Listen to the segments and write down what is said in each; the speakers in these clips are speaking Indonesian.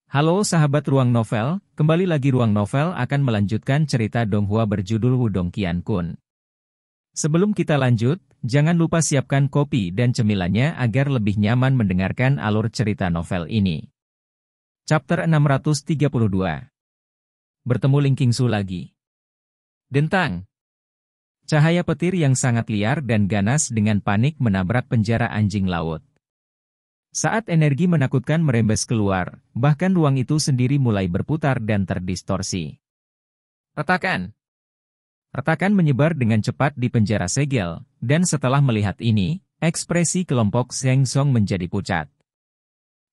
Halo sahabat Ruang Novel, kembali lagi Ruang Novel akan melanjutkan cerita Donghua berjudul Wudong Qiankun. Sebelum kita lanjut, jangan lupa siapkan kopi dan cemilannya agar lebih nyaman mendengarkan alur cerita novel ini. Chapter 632. Bertemu Ling Qingsu lagi. Dentang. Cahaya petir yang sangat liar dan ganas dengan panik menabrak penjara anjing laut. Saat energi menakutkan merembes keluar, bahkan ruang itu sendiri mulai berputar dan terdistorsi. Retakan! Retakan menyebar dengan cepat di penjara segel, dan setelah melihat ini, ekspresi kelompok Zheng Song menjadi pucat.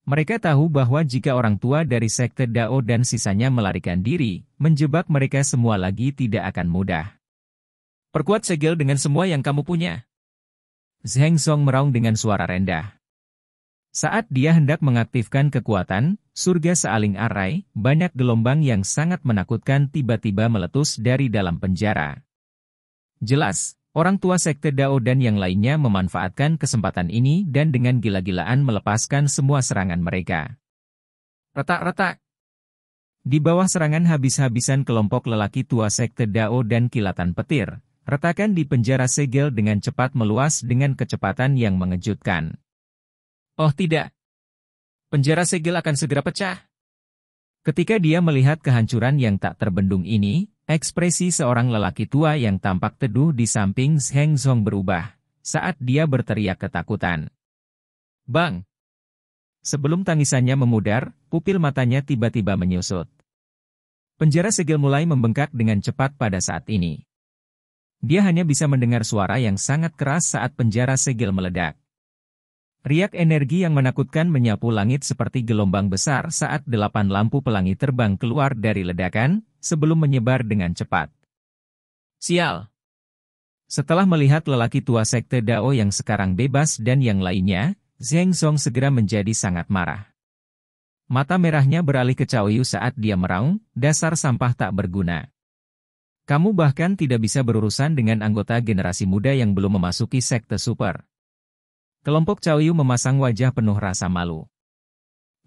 Mereka tahu bahwa jika orang tua dari sekte Dao dan sisanya melarikan diri, menjebak mereka semua lagi tidak akan mudah. Perkuat segel dengan semua yang kamu punya. Zheng Song meraung dengan suara rendah. Saat dia hendak mengaktifkan kekuatan, surga sealing arai, banyak gelombang yang sangat menakutkan tiba-tiba meletus dari dalam penjara. Jelas, orang tua sekte Dao dan yang lainnya memanfaatkan kesempatan ini dan dengan gila-gilaan melepaskan semua serangan mereka. Retak-retak. Di bawah serangan habis-habisan kelompok lelaki tua sekte Dao dan kilatan petir, retakan di penjara segel dengan cepat meluas dengan kecepatan yang mengejutkan. Oh tidak! Penjara segel akan segera pecah. Ketika dia melihat kehancuran yang tak terbendung ini, ekspresi seorang lelaki tua yang tampak teduh di samping Zheng Song berubah, saat dia berteriak ketakutan. Bang! Sebelum tangisannya memudar, pupil matanya tiba-tiba menyusut. Penjara segel mulai membengkak dengan cepat pada saat ini. Dia hanya bisa mendengar suara yang sangat keras saat penjara segel meledak. Riak energi yang menakutkan menyapu langit seperti gelombang besar saat 8 lampu pelangi terbang keluar dari ledakan, sebelum menyebar dengan cepat. Sial! Setelah melihat lelaki tua sekte Dao yang sekarang bebas dan yang lainnya, Zheng Song segera menjadi sangat marah. Mata merahnya beralih ke Cao Yu saat dia meraung, dasar sampah tak berguna. Kamu bahkan tidak bisa berurusan dengan anggota generasi muda yang belum memasuki sekte super. Kelompok Cao Yu memasang wajah penuh rasa malu.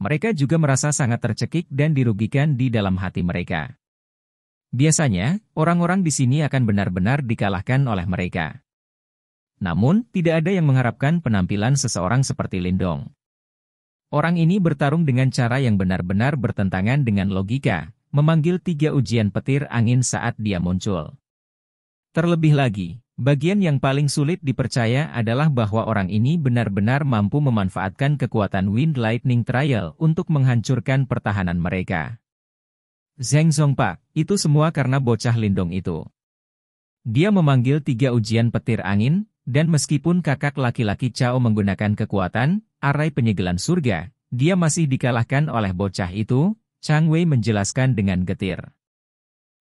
Mereka juga merasa sangat tercekik dan dirugikan di dalam hati mereka. Biasanya, orang-orang di sini akan benar-benar dikalahkan oleh mereka. Namun, tidak ada yang mengharapkan penampilan seseorang seperti Lindong. Orang ini bertarung dengan cara yang benar-benar bertentangan dengan logika, memanggil 3 ujian petir angin saat dia muncul. Terlebih lagi, bagian yang paling sulit dipercaya adalah bahwa orang ini benar-benar mampu memanfaatkan kekuatan Wind Lightning Trial untuk menghancurkan pertahanan mereka. Zheng Song Pak, itu semua karena bocah Lindong itu. Dia memanggil 3 ujian petir angin, dan meskipun kakak laki-laki Cao menggunakan kekuatan, arai penyegelan surga, dia masih dikalahkan oleh bocah itu, Chang Wei menjelaskan dengan getir.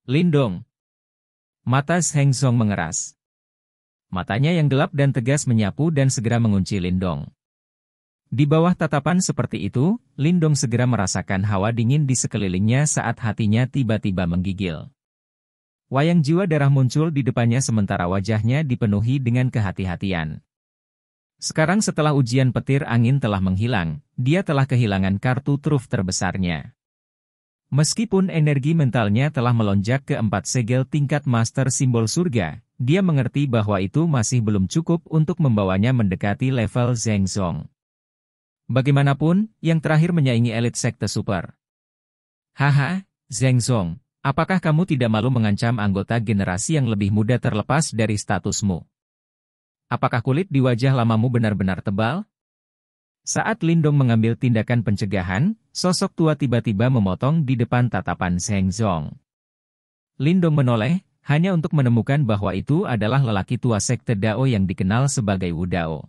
Lindong. Mata Zheng Song mengeras. Matanya yang gelap dan tegas menyapu dan segera mengunci Lindong. Di bawah tatapan seperti itu, Lindong segera merasakan hawa dingin di sekelilingnya saat hatinya tiba-tiba menggigil. Wayang jiwa darah muncul di depannya sementara wajahnya dipenuhi dengan kehati-hatian. Sekarang setelah ujian petir angin telah menghilang, dia telah kehilangan kartu truf terbesarnya. Meskipun energi mentalnya telah melonjak ke 4 segel tingkat master simbol surga, dia mengerti bahwa itu masih belum cukup untuk membawanya mendekati level Zheng Song. Bagaimanapun, yang terakhir menyaingi elit sekte super. Haha, Zheng Song, apakah kamu tidak malu mengancam anggota generasi yang lebih muda terlepas dari statusmu? Apakah kulit di wajah lamamu benar-benar tebal? Saat Lindong mengambil tindakan pencegahan, sosok tua tiba-tiba memotong di depan tatapan Zheng Song. Lindong menoleh, hanya untuk menemukan bahwa itu adalah lelaki tua sekte Dao yang dikenal sebagai Wu Dao.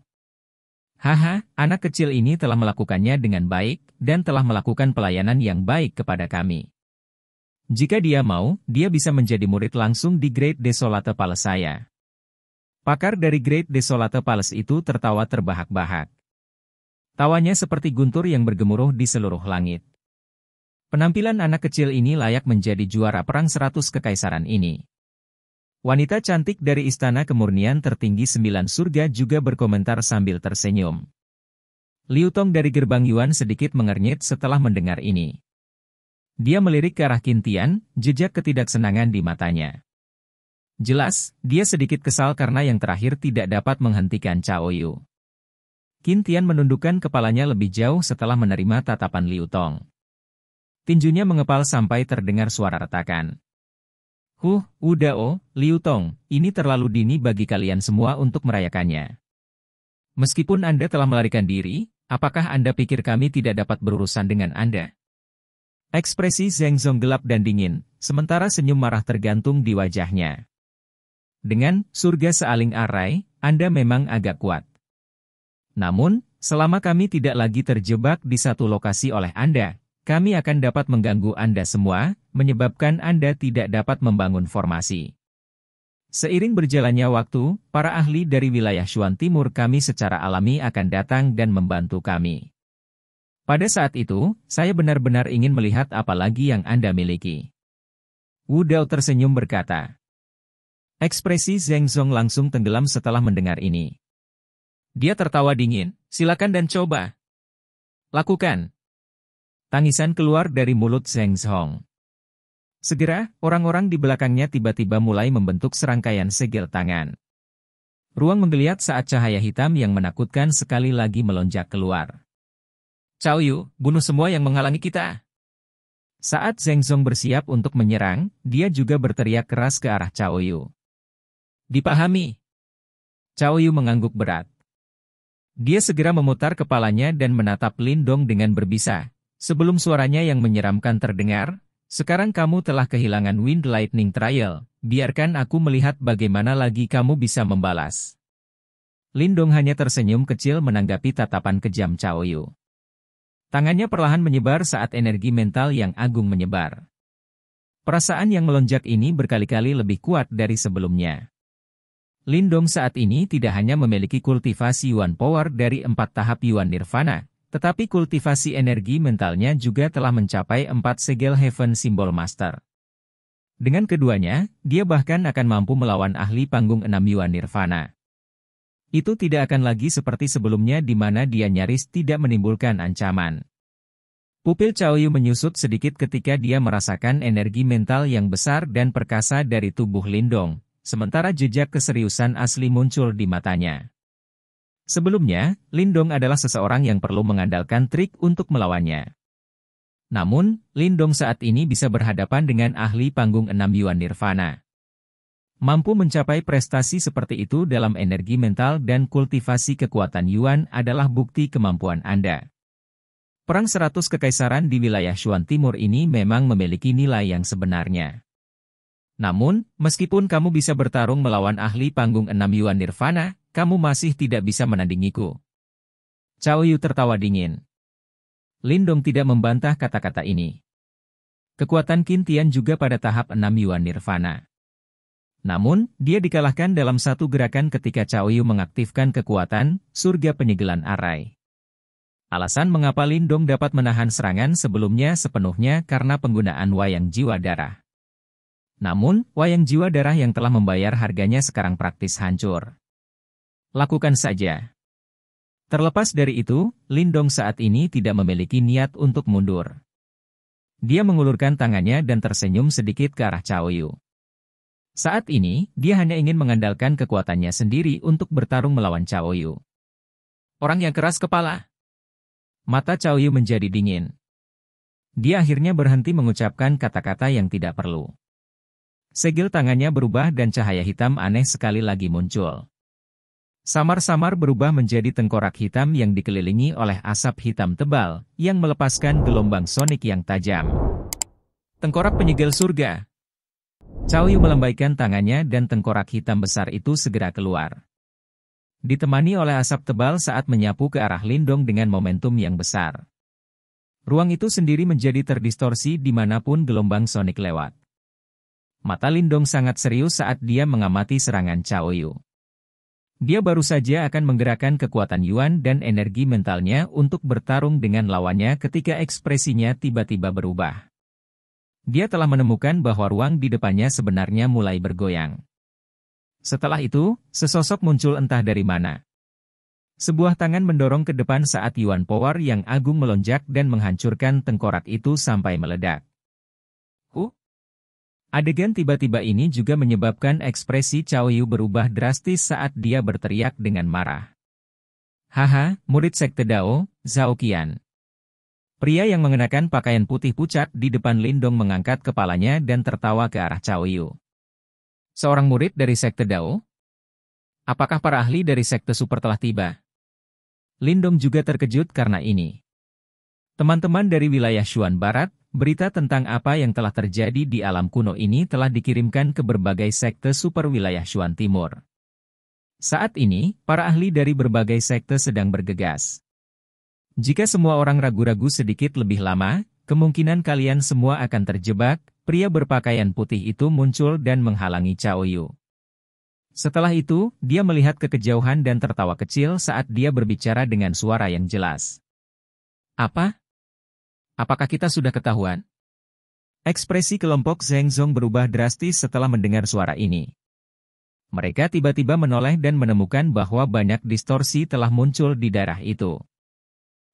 Haha, anak kecil ini telah melakukannya dengan baik, dan telah melakukan pelayanan yang baik kepada kami. Jika dia mau, dia bisa menjadi murid langsung di Great Desolate Palace saya. Pakar dari Great Desolate Palace itu tertawa terbahak-bahak. Tawanya seperti guntur yang bergemuruh di seluruh langit. Penampilan anak kecil ini layak menjadi juara perang 100 kekaisaran ini. Wanita cantik dari Istana Kemurnian Tertinggi 9 Surga juga berkomentar sambil tersenyum. Liu Tong dari Gerbang Yuan sedikit mengernyit setelah mendengar ini. Dia melirik ke arah Qin Tian, jejak ketidaksenangan di matanya. Jelas, dia sedikit kesal karena yang terakhir tidak dapat menghentikan Cao Yu. Qin Tian menundukkan kepalanya lebih jauh setelah menerima tatapan Liu Tong. Tinjunya mengepal sampai terdengar suara retakan. Udao, Liu Tong, ini terlalu dini bagi kalian semua untuk merayakannya. Meskipun Anda telah melarikan diri, apakah Anda pikir kami tidak dapat berurusan dengan Anda? Ekspresi Zheng Zong gelap dan dingin, sementara senyum marah tergantung di wajahnya. Dengan surga sealing arai, Anda memang agak kuat. Namun, selama kami tidak lagi terjebak di satu lokasi oleh Anda, kami akan dapat mengganggu Anda semua, menyebabkan Anda tidak dapat membangun formasi. Seiring berjalannya waktu, para ahli dari wilayah Shuan Timur kami secara alami akan datang dan membantu kami. Pada saat itu, saya benar-benar ingin melihat apa lagi yang Anda miliki. Wu Dao tersenyum berkata. Ekspresi Zheng Zong langsung tenggelam setelah mendengar ini. Dia tertawa dingin, silakan dan coba. Lakukan. Tangisan keluar dari mulut Zheng Zong. Segera, orang-orang di belakangnya tiba-tiba mulai membentuk serangkaian segel tangan. Ruang menggeliat saat cahaya hitam yang menakutkan sekali lagi melonjak keluar. Cao Yu, bunuh semua yang menghalangi kita. Saat Zheng Zong bersiap untuk menyerang, dia juga berteriak keras ke arah Cao Yu. Dipahami. Cao Yu mengangguk berat. Dia segera memutar kepalanya dan menatap Lin Dong dengan berbisa. Sebelum suaranya yang menyeramkan terdengar, sekarang kamu telah kehilangan Wind Lightning Trial, biarkan aku melihat bagaimana lagi kamu bisa membalas. Lin Dong hanya tersenyum kecil menanggapi tatapan kejam Cao Yu. Tangannya perlahan menyebar saat energi mental yang agung menyebar. Perasaan yang melonjak ini berkali-kali lebih kuat dari sebelumnya. Lin Dong saat ini tidak hanya memiliki kultivasi Yuan Power dari 4 tahap Yuan Nirvana, tetapi kultivasi energi mentalnya juga telah mencapai 4 segel Heaven Symbol Master. Dengan keduanya, dia bahkan akan mampu melawan ahli panggung 6 Yuan Nirvana. Itu tidak akan lagi seperti sebelumnya di mana dia nyaris tidak menimbulkan ancaman. Pupil Cao Yu menyusut sedikit ketika dia merasakan energi mental yang besar dan perkasa dari tubuh Lin Dong, sementara jejak keseriusan asli muncul di matanya. Sebelumnya, Lin Dong adalah seseorang yang perlu mengandalkan trik untuk melawannya. Namun, Lin Dong saat ini bisa berhadapan dengan ahli panggung 6 Yuan Nirvana. Mampu mencapai prestasi seperti itu dalam energi mental dan kultivasi kekuatan Yuan adalah bukti kemampuan Anda. Perang 100 kekaisaran di wilayah Shuan Timur ini memang memiliki nilai yang sebenarnya. Namun, meskipun kamu bisa bertarung melawan ahli panggung 6 Yuan Nirvana, kamu masih tidak bisa menandingiku. Cao Yu tertawa dingin. Lin Dong tidak membantah kata-kata ini. Kekuatan Qin Tian juga pada tahap 6 Yuan Nirvana. Namun, dia dikalahkan dalam satu gerakan ketika Cao Yu mengaktifkan kekuatan surga penyegelan arai. Alasan mengapa Lin Dong dapat menahan serangan sebelumnya sepenuhnya karena penggunaan wayang jiwa darah. Namun, wayang jiwa darah yang telah membayar harganya sekarang praktis hancur. Lakukan saja. Terlepas dari itu, Lin Dong saat ini tidak memiliki niat untuk mundur. Dia mengulurkan tangannya dan tersenyum sedikit ke arah Cao Yu. Saat ini, dia hanya ingin mengandalkan kekuatannya sendiri untuk bertarung melawan Cao Yu. Orang yang keras kepala. Mata Cao Yu menjadi dingin. Dia akhirnya berhenti mengucapkan kata-kata yang tidak perlu. Segel tangannya berubah dan cahaya hitam aneh sekali lagi muncul. Samar-samar berubah menjadi tengkorak hitam yang dikelilingi oleh asap hitam tebal, yang melepaskan gelombang sonik yang tajam. Tengkorak penyegel surga. Cao Yu melambaikan tangannya dan tengkorak hitam besar itu segera keluar. Ditemani oleh asap tebal saat menyapu ke arah Lin Dong dengan momentum yang besar. Ruang itu sendiri menjadi terdistorsi dimanapun gelombang sonik lewat. Mata Lin Dong sangat serius saat dia mengamati serangan Cao Yu. Dia baru saja akan menggerakkan kekuatan Yuan dan energi mentalnya untuk bertarung dengan lawannya ketika ekspresinya tiba-tiba berubah. Dia telah menemukan bahwa ruang di depannya sebenarnya mulai bergoyang. Setelah itu, sesosok muncul entah dari mana. Sebuah tangan mendorong ke depan saat Yuan Power yang agung melonjak dan menghancurkan tengkorak itu sampai meledak. Adegan tiba-tiba ini juga menyebabkan ekspresi Cao Yu berubah drastis saat dia berteriak dengan marah. Haha, murid sekte Dao, Zhao Qian. Pria yang mengenakan pakaian putih pucat di depan Lindong mengangkat kepalanya dan tertawa ke arah Cao Yu. Seorang murid dari sekte Dao? Apakah para ahli dari sekte super telah tiba? Lindong juga terkejut karena ini. Teman-teman dari wilayah Shuan Barat, berita tentang apa yang telah terjadi di alam kuno ini telah dikirimkan ke berbagai sekte super wilayah Shuan Timur. Saat ini, para ahli dari berbagai sekte sedang bergegas. Jika semua orang ragu-ragu sedikit lebih lama, kemungkinan kalian semua akan terjebak. Pria berpakaian putih itu muncul dan menghalangi Cao Yu. Setelah itu, dia melihat ke kejauhan dan tertawa kecil saat dia berbicara dengan suara yang jelas. Apa? Apakah kita sudah ketahuan? Ekspresi kelompok Zheng Zong berubah drastis setelah mendengar suara ini. Mereka tiba-tiba menoleh dan menemukan bahwa banyak distorsi telah muncul di daerah itu.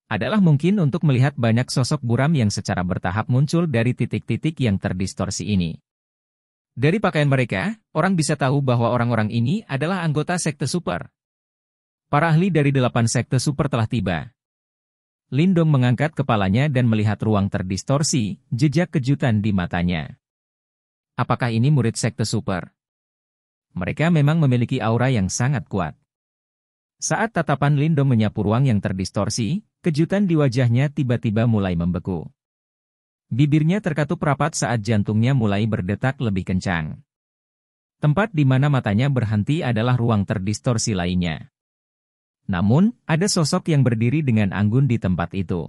Adalah mungkin untuk melihat banyak sosok buram yang secara bertahap muncul dari titik-titik yang terdistorsi ini. Dari pakaian mereka, orang bisa tahu bahwa orang-orang ini adalah anggota sekte super. Para ahli dari 8 sekte super telah tiba. Lindong mengangkat kepalanya dan melihat ruang terdistorsi, jejak kejutan di matanya. Apakah ini murid sekte super? Mereka memang memiliki aura yang sangat kuat. Saat tatapan Lindong menyapu ruang yang terdistorsi, kejutan di wajahnya tiba-tiba mulai membeku. Bibirnya terkatup rapat saat jantungnya mulai berdetak lebih kencang. Tempat di mana matanya berhenti adalah ruang terdistorsi lainnya. Namun, ada sosok yang berdiri dengan anggun di tempat itu.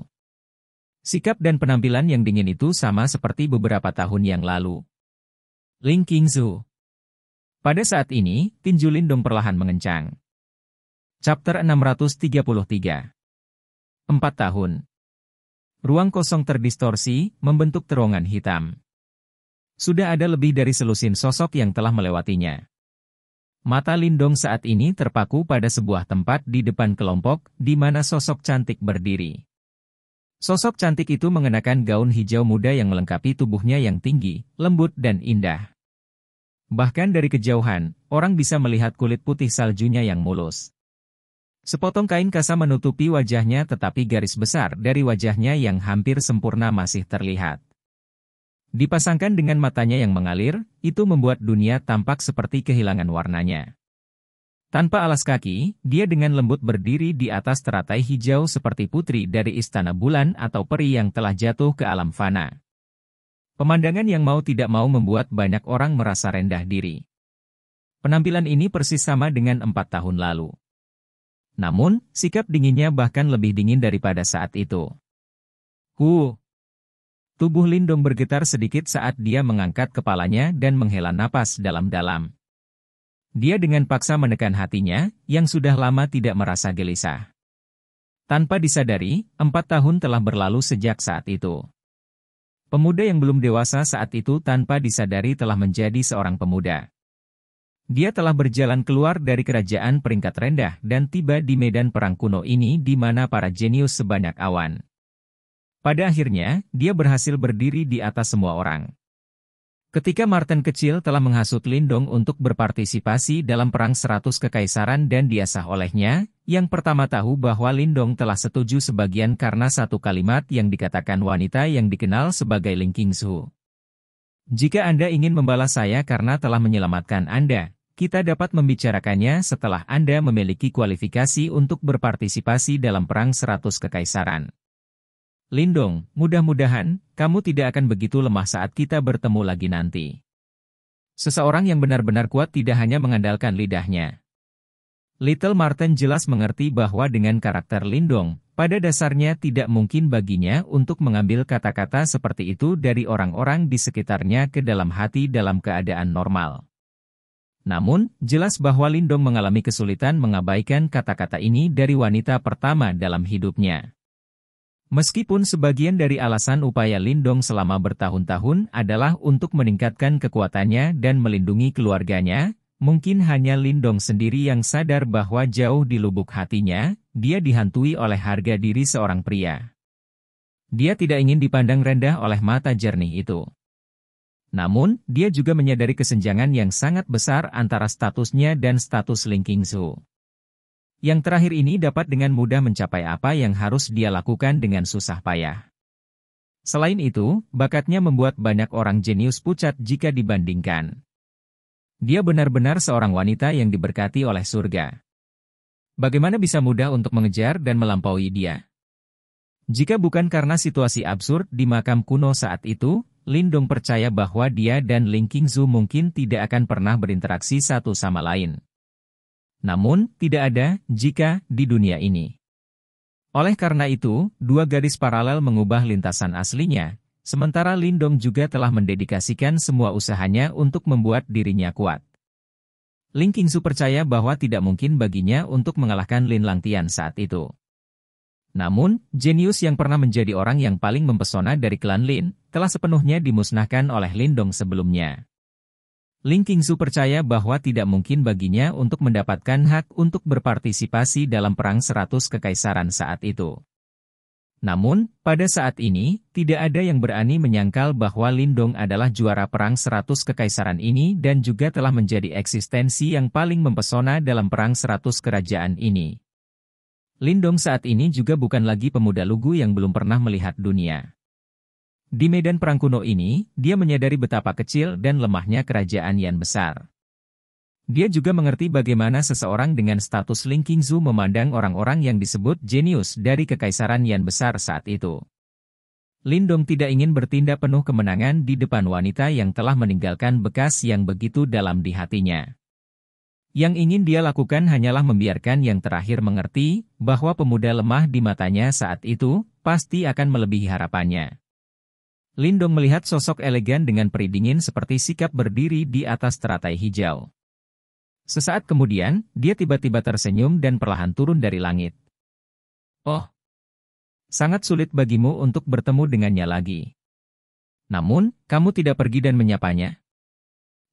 Sikap dan penampilan yang dingin itu sama seperti beberapa tahun yang lalu. Ling Qingzu. Pada saat ini, tinju Lindong perlahan mengencang. Chapter 633. 4 tahun. Ruang kosong terdistorsi, membentuk terowongan hitam. Sudah ada lebih dari selusin sosok yang telah melewatinya. Mata Lindong saat ini terpaku pada sebuah tempat di depan kelompok, di mana sosok cantik berdiri. Sosok cantik itu mengenakan gaun hijau muda yang melengkapi tubuhnya yang tinggi, lembut dan indah. Bahkan dari kejauhan, orang bisa melihat kulit putih saljunya yang mulus. Sepotong kain kasa menutupi wajahnya tetapi garis besar dari wajahnya yang hampir sempurna masih terlihat. Dipasangkan dengan matanya yang mengalir, itu membuat dunia tampak seperti kehilangan warnanya. Tanpa alas kaki, dia dengan lembut berdiri di atas teratai hijau seperti putri dari istana bulan atau peri yang telah jatuh ke alam fana. Pemandangan yang mau tidak mau membuat banyak orang merasa rendah diri. Penampilan ini persis sama dengan 4 tahun lalu. Namun, sikap dinginnya bahkan lebih dingin daripada saat itu. Tubuh Lindong bergetar sedikit saat dia mengangkat kepalanya dan menghela napas dalam-dalam. Dia dengan paksa menekan hatinya, yang sudah lama tidak merasa gelisah. Tanpa disadari, 4 tahun telah berlalu sejak saat itu. Pemuda yang belum dewasa saat itu tanpa disadari telah menjadi seorang pemuda. Dia telah berjalan keluar dari kerajaan peringkat rendah dan tiba di medan perang kuno ini di mana para jenius sebanyak awan. Pada akhirnya, dia berhasil berdiri di atas semua orang. Ketika Martin kecil telah menghasut Lindong untuk berpartisipasi dalam perang 100 kekaisaran dan diasah olehnya, yang pertama tahu bahwa Lindong telah setuju sebagian karena satu kalimat yang dikatakan wanita yang dikenal sebagai Ling Qingzu. Jika Anda ingin membalas saya karena telah menyelamatkan Anda, kita dapat membicarakannya setelah Anda memiliki kualifikasi untuk berpartisipasi dalam perang 100 kekaisaran. Lindong, mudah-mudahan, kamu tidak akan begitu lemah saat kita bertemu lagi nanti. Seseorang yang benar-benar kuat tidak hanya mengandalkan lidahnya. Little Martin jelas mengerti bahwa dengan karakter Lindong, pada dasarnya tidak mungkin baginya untuk mengambil kata-kata seperti itu dari orang-orang di sekitarnya ke dalam hati dalam keadaan normal. Namun, jelas bahwa Lindong mengalami kesulitan mengabaikan kata-kata ini dari wanita pertama dalam hidupnya. Meskipun sebagian dari alasan upaya Lindong selama bertahun-tahun adalah untuk meningkatkan kekuatannya dan melindungi keluarganya, mungkin hanya Lindong sendiri yang sadar bahwa jauh di lubuk hatinya, dia dihantui oleh harga diri seorang pria. Dia tidak ingin dipandang rendah oleh mata jernih itu. Namun, dia juga menyadari kesenjangan yang sangat besar antara statusnya dan status Ling Qingzu. Yang terakhir ini dapat dengan mudah mencapai apa yang harus dia lakukan dengan susah payah. Selain itu, bakatnya membuat banyak orang jenius pucat jika dibandingkan. Dia benar-benar seorang wanita yang diberkati oleh surga. Bagaimana bisa mudah untuk mengejar dan melampaui dia? Jika bukan karena situasi absurd di makam kuno saat itu, Lin Dong percaya bahwa dia dan Ling Qingzu mungkin tidak akan pernah berinteraksi satu sama lain. Namun, tidak ada jika di dunia ini. Oleh karena itu, dua garis paralel mengubah lintasan aslinya, sementara Lin Dong juga telah mendedikasikan semua usahanya untuk membuat dirinya kuat. Ling Qingzu percaya bahwa tidak mungkin baginya untuk mengalahkan Lin Langtian saat itu. Namun, jenius yang pernah menjadi orang yang paling mempesona dari klan Lin, telah sepenuhnya dimusnahkan oleh Lin Dong sebelumnya. Ling Qingzu percaya bahwa tidak mungkin baginya untuk mendapatkan hak untuk berpartisipasi dalam Perang 100 Kekaisaran saat itu. Namun, pada saat ini, tidak ada yang berani menyangkal bahwa Lin Dong adalah juara Perang 100 Kekaisaran ini dan juga telah menjadi eksistensi yang paling mempesona dalam Perang 100 Kerajaan ini. Lin Dong saat ini juga bukan lagi pemuda lugu yang belum pernah melihat dunia. Di medan perang kuno ini, dia menyadari betapa kecil dan lemahnya kerajaan Yan besar. Dia juga mengerti bagaimana seseorang dengan status Ling Qingzu memandang orang-orang yang disebut jenius dari kekaisaran Yan besar saat itu. Lin Dong tidak ingin bertindak penuh kemenangan di depan wanita yang telah meninggalkan bekas yang begitu dalam di hatinya. Yang ingin dia lakukan hanyalah membiarkan yang terakhir mengerti bahwa pemuda lemah di matanya saat itu pasti akan melebihi harapannya. Lin Dong melihat sosok elegan dengan peri dingin seperti sikap berdiri di atas teratai hijau. Sesaat kemudian, dia tiba-tiba tersenyum dan perlahan turun dari langit. Oh, sangat sulit bagimu untuk bertemu dengannya lagi. Namun, kamu tidak pergi dan menyapanya?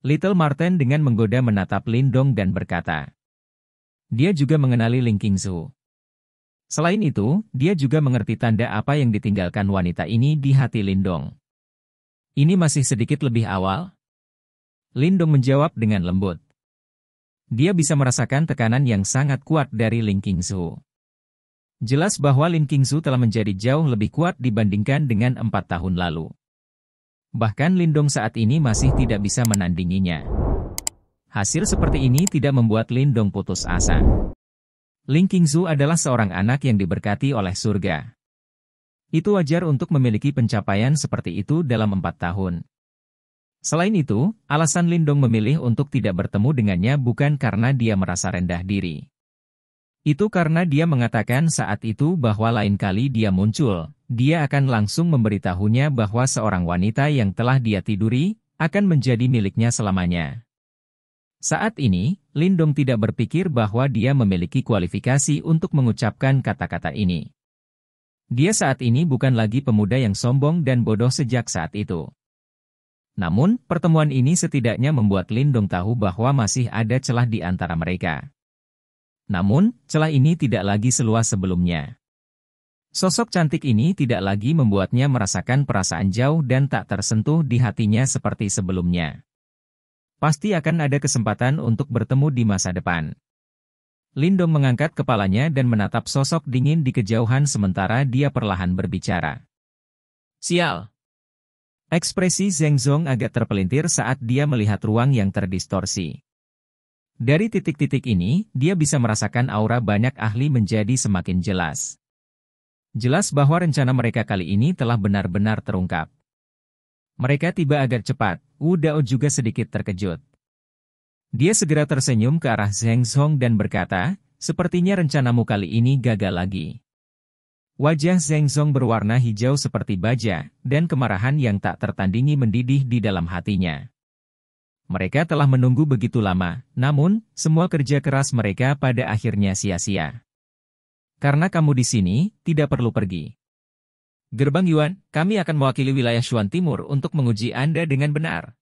Little Marten dengan menggoda menatap Lin Dong dan berkata. Dia juga mengenali Ling Qingzu. Selain itu, dia juga mengerti tanda apa yang ditinggalkan wanita ini di hati Lin Dong. Ini masih sedikit lebih awal? Lin Dong menjawab dengan lembut. Dia bisa merasakan tekanan yang sangat kuat dari Ling Qingzu. Jelas bahwa Ling Qingzu telah menjadi jauh lebih kuat dibandingkan dengan 4 tahun lalu. Bahkan Lin Dong saat ini masih tidak bisa menandinginya. Hasil seperti ini tidak membuat Lin Dong putus asa. Ling Qingzu adalah seorang anak yang diberkati oleh surga. Itu wajar untuk memiliki pencapaian seperti itu dalam 4 tahun. Selain itu, alasan Lin Dong memilih untuk tidak bertemu dengannya bukan karena dia merasa rendah diri. Itu karena dia mengatakan saat itu bahwa lain kali dia muncul, dia akan langsung memberitahunya bahwa seorang wanita yang telah dia tiduri, akan menjadi miliknya selamanya. Saat ini, Lin Dong tidak berpikir bahwa dia memiliki kualifikasi untuk mengucapkan kata-kata ini. Dia saat ini bukan lagi pemuda yang sombong dan bodoh sejak saat itu. Namun, pertemuan ini setidaknya membuat Lin Dong tahu bahwa masih ada celah di antara mereka. Namun, celah ini tidak lagi seluas sebelumnya. Sosok cantik ini tidak lagi membuatnya merasakan perasaan jauh dan tak tersentuh di hatinya seperti sebelumnya. Pasti akan ada kesempatan untuk bertemu di masa depan. Lin Dong mengangkat kepalanya dan menatap sosok dingin di kejauhan sementara dia perlahan berbicara. Sial! Ekspresi Zheng Zong agak terpelintir saat dia melihat ruang yang terdistorsi. Dari titik-titik ini, dia bisa merasakan aura banyak ahli menjadi semakin jelas. Jelas bahwa rencana mereka kali ini telah benar-benar terungkap. Mereka tiba agak cepat, Wu Dao juga sedikit terkejut. Dia segera tersenyum ke arah Zheng Zong dan berkata, sepertinya rencanamu kali ini gagal lagi. Wajah Zheng Zong berwarna hijau seperti baja, dan kemarahan yang tak tertandingi mendidih di dalam hatinya. Mereka telah menunggu begitu lama, namun, semua kerja keras mereka pada akhirnya sia-sia. Karena kamu di sini, tidak perlu pergi. Gerbang Yuan, kami akan mewakili wilayah Shuan Timur untuk menguji Anda dengan benar.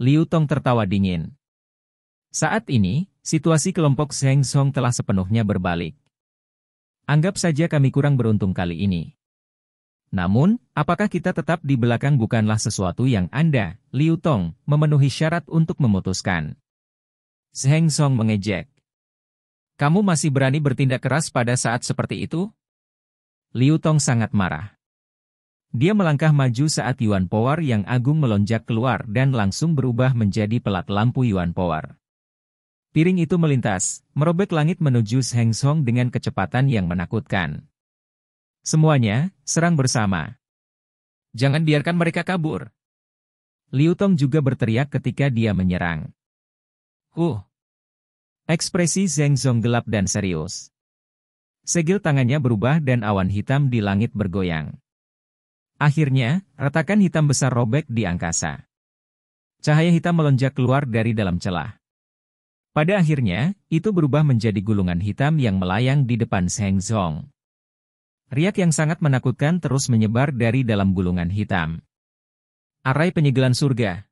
Liu Tong tertawa dingin. Saat ini, situasi kelompok Zheng Zong telah sepenuhnya berbalik. Anggap saja kami kurang beruntung kali ini. Namun, apakah kita tetap di belakang bukanlah sesuatu yang Anda, Liu Tong, memenuhi syarat untuk memutuskan. Zheng Song mengejek. Kamu masih berani bertindak keras pada saat seperti itu? Liu Tong sangat marah. Dia melangkah maju saat Yuan Power yang agung melonjak keluar dan langsung berubah menjadi pelat lampu Yuan Power. Piring itu melintas, merobek langit menuju Zheng Song dengan kecepatan yang menakutkan. Semuanya, serang bersama. Jangan biarkan mereka kabur. Liu Tong juga berteriak ketika dia menyerang. Ekspresi Zheng Song gelap dan serius. Segel tangannya berubah dan awan hitam di langit bergoyang. Akhirnya, retakan hitam besar robek di angkasa. Cahaya hitam melonjak keluar dari dalam celah. Pada akhirnya, itu berubah menjadi gulungan hitam yang melayang di depan Zheng Song. Riak yang sangat menakutkan terus menyebar dari dalam gulungan hitam. Arai penyegelan surga.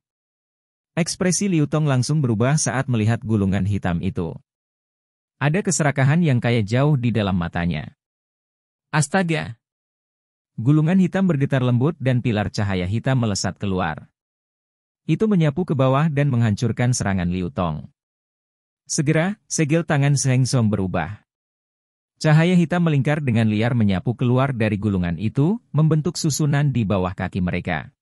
Ekspresi Liu Tong langsung berubah saat melihat gulungan hitam itu. Ada keserakahan yang kaya jauh di dalam matanya. Astaga! Gulungan hitam bergetar lembut dan pilar cahaya hitam melesat keluar. Itu menyapu ke bawah dan menghancurkan serangan Liu Tong. Segera, segel tangan Zheng Song berubah. Cahaya hitam melingkar dengan liar menyapu keluar dari gulungan itu, membentuk susunan di bawah kaki mereka.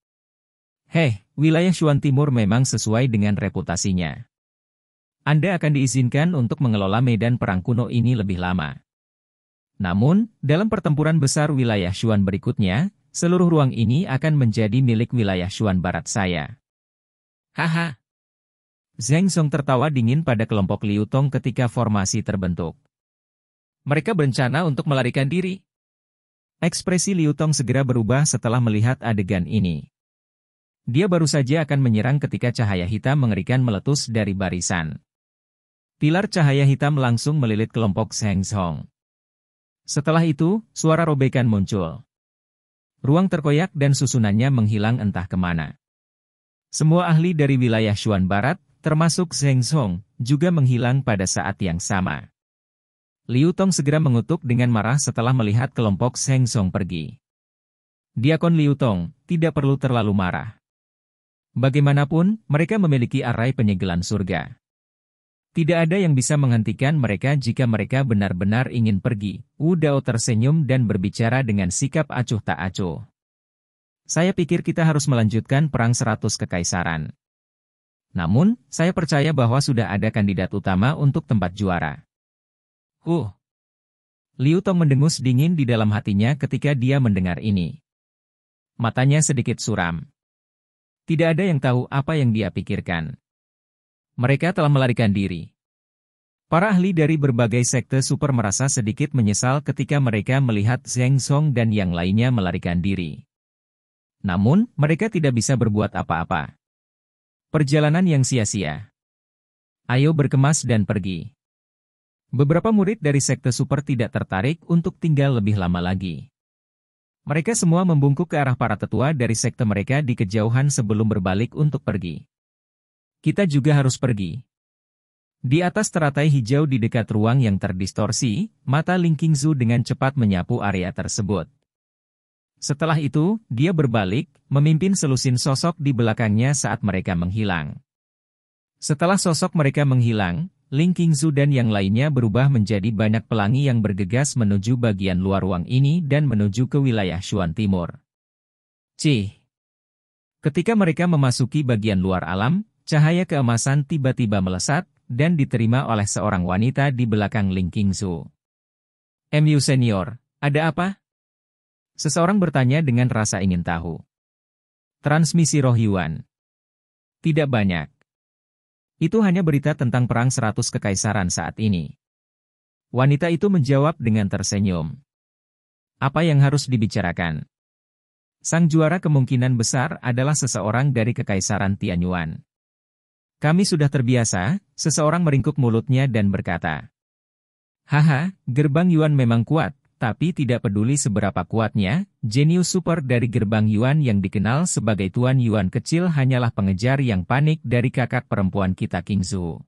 Wilayah Shuan Timur memang sesuai dengan reputasinya. Anda akan diizinkan untuk mengelola medan perang kuno ini lebih lama. Namun, dalam pertempuran besar wilayah Shuan berikutnya, seluruh ruang ini akan menjadi milik wilayah Shuan Barat saya. Haha. Zheng Song tertawa dingin pada kelompok Liu Tong ketika formasi terbentuk. Mereka berencana untuk melarikan diri. Ekspresi Liu Tong segera berubah setelah melihat adegan ini. Dia baru saja akan menyerang ketika cahaya hitam mengerikan meletus dari barisan. Pilar cahaya hitam langsung melilit kelompok Zheng Song. Setelah itu, suara robekan muncul. Ruang terkoyak dan susunannya menghilang entah kemana. Semua ahli dari wilayah Shuan Barat, termasuk Zheng Song, juga menghilang pada saat yang sama. Liu Tong segera mengutuk dengan marah setelah melihat kelompok Zheng Song pergi. Diakon Liu Tong, tidak perlu terlalu marah. Bagaimanapun, mereka memiliki arai penyegelan surga. Tidak ada yang bisa menghentikan mereka jika mereka benar-benar ingin pergi. Wu Dao tersenyum dan berbicara dengan sikap acuh tak acuh. Saya pikir kita harus melanjutkan perang 100 kekaisaran. Namun, saya percaya bahwa sudah ada kandidat utama untuk tempat juara. Liu Tong mendengus dingin di dalam hatinya ketika dia mendengar ini. Matanya sedikit suram. Tidak ada yang tahu apa yang dia pikirkan. Mereka telah melarikan diri. Para ahli dari berbagai sekte super merasa sedikit menyesal ketika mereka melihat Zheng Song dan yang lainnya melarikan diri. Namun, mereka tidak bisa berbuat apa-apa. Perjalanan yang sia-sia. Ayo berkemas dan pergi. Beberapa murid dari sekte super tidak tertarik untuk tinggal lebih lama lagi. Mereka semua membungkuk ke arah para tetua dari sekte mereka di kejauhan sebelum berbalik untuk pergi. Kita juga harus pergi. Di atas teratai hijau di dekat ruang yang terdistorsi, mata Ling Qingzu dengan cepat menyapu area tersebut. Setelah itu, dia berbalik, memimpin selusin sosok di belakangnya saat mereka menghilang. Setelah sosok mereka menghilang, Ling Qingzu dan yang lainnya berubah menjadi banyak pelangi yang bergegas menuju bagian luar ruang ini dan menuju ke wilayah Shuan Timur. Ketika mereka memasuki bagian luar alam, cahaya keemasan tiba-tiba melesat, dan diterima oleh seorang wanita di belakang Ling Qingzu. MU Senior, ada apa? Seseorang bertanya dengan rasa ingin tahu. Transmisi roh Yuan. Tidak banyak. Itu hanya berita tentang perang 100 kekaisaran saat ini. Wanita itu menjawab dengan tersenyum. Apa yang harus dibicarakan? Sang juara kemungkinan besar adalah seseorang dari kekaisaran Tianyuan. Kami sudah terbiasa, seseorang meringkuk mulutnya dan berkata. Haha, gerbang Yuan memang kuat. Tapi tidak peduli seberapa kuatnya, jenius super dari gerbang Yuan yang dikenal sebagai Tuan Yuan kecil hanyalah pengejar yang panik dari kakak perempuan kita Qingzu.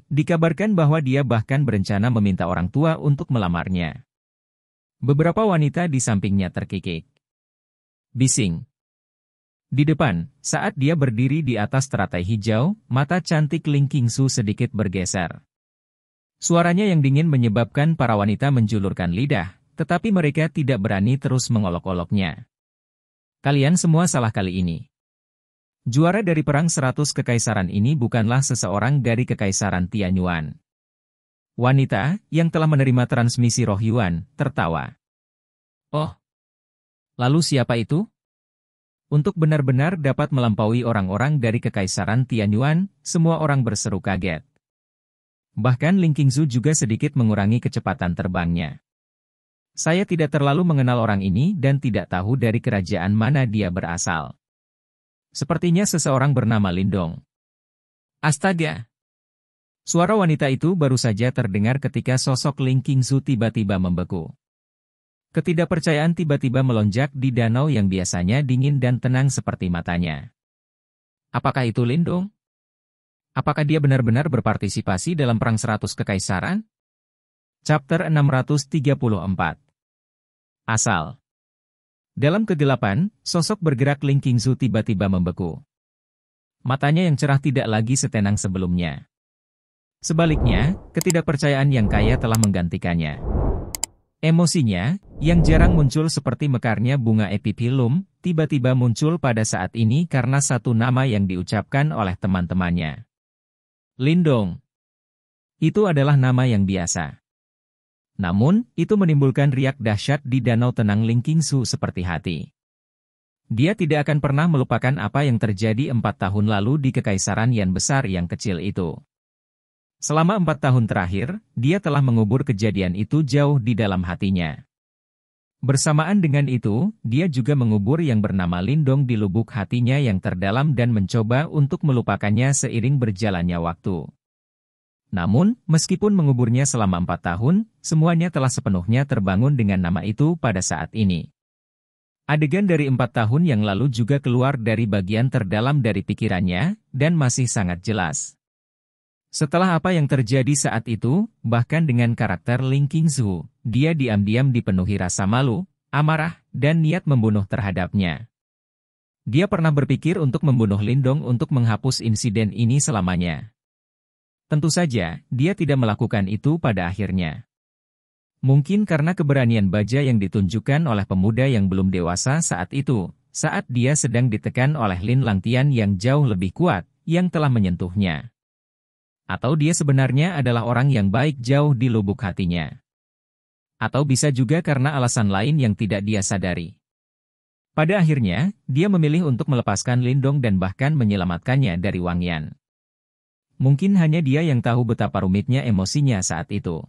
Dikabarkan bahwa dia bahkan berencana meminta orang tua untuk melamarnya. Beberapa wanita di sampingnya terkikik. Bising. Di depan, saat dia berdiri di atas teratai hijau, mata cantik Ling Qingzu sedikit bergeser. Suaranya yang dingin menyebabkan para wanita menjulurkan lidah, tetapi mereka tidak berani terus mengolok-oloknya. Kalian semua salah kali ini. Juara dari Perang 100 Kekaisaran ini bukanlah seseorang dari Kekaisaran Tianyuan. Wanita, yang telah menerima transmisi roh Yuan, tertawa. Oh, lalu siapa itu? Untuk benar-benar dapat melampaui orang-orang dari Kekaisaran Tianyuan, semua orang berseru kaget. Bahkan Ling Qingzu juga sedikit mengurangi kecepatan terbangnya. Saya tidak terlalu mengenal orang ini dan tidak tahu dari kerajaan mana dia berasal. Sepertinya seseorang bernama Lindong. Astaga! Suara wanita itu baru saja terdengar ketika sosok Ling Qingzu tiba-tiba membeku. Ketidakpercayaan tiba-tiba melonjak di danau yang biasanya dingin dan tenang seperti matanya. Apakah itu Lindong? Apakah dia benar-benar berpartisipasi dalam Perang 100 Kekaisaran? Chapter 634. Asal. Dalam kegelapan, sosok bergerak Ling Qingzu tiba-tiba membeku. Matanya yang cerah tidak lagi setenang sebelumnya. Sebaliknya, ketidakpercayaan yang kaya telah menggantikannya. Emosinya, yang jarang muncul seperti mekarnya bunga epipilum, tiba-tiba muncul pada saat ini karena satu nama yang diucapkan oleh teman-temannya. Lindong. Itu adalah nama yang biasa. Namun, itu menimbulkan riak dahsyat di danau tenang Ling Qingzu seperti hati. Dia tidak akan pernah melupakan apa yang terjadi 4 tahun lalu di Kekaisaran Yan besar yang kecil itu. Selama 4 tahun terakhir, dia telah mengubur kejadian itu jauh di dalam hatinya. Bersamaan dengan itu, dia juga mengubur yang bernama Lindong di lubuk hatinya yang terdalam dan mencoba untuk melupakannya seiring berjalannya waktu. Namun, meskipun menguburnya selama 4 tahun, semuanya telah sepenuhnya terbangun dengan nama itu pada saat ini. Adegan dari 4 tahun yang lalu juga keluar dari bagian terdalam dari pikirannya, dan masih sangat jelas. Setelah apa yang terjadi saat itu, bahkan dengan karakter Ling Qingzu, dia diam-diam dipenuhi rasa malu, amarah, dan niat membunuh terhadapnya. Dia pernah berpikir untuk membunuh Lindong untuk menghapus insiden ini selamanya. Tentu saja, dia tidak melakukan itu pada akhirnya. Mungkin karena keberanian baja yang ditunjukkan oleh pemuda yang belum dewasa saat itu, saat dia sedang ditekan oleh Lin Langtian yang jauh lebih kuat, yang telah menyentuhnya. Atau dia sebenarnya adalah orang yang baik jauh di lubuk hatinya. Atau bisa juga karena alasan lain yang tidak dia sadari. Pada akhirnya, dia memilih untuk melepaskan Lindong dan bahkan menyelamatkannya dari Wang Yan. Mungkin hanya dia yang tahu betapa rumitnya emosinya saat itu.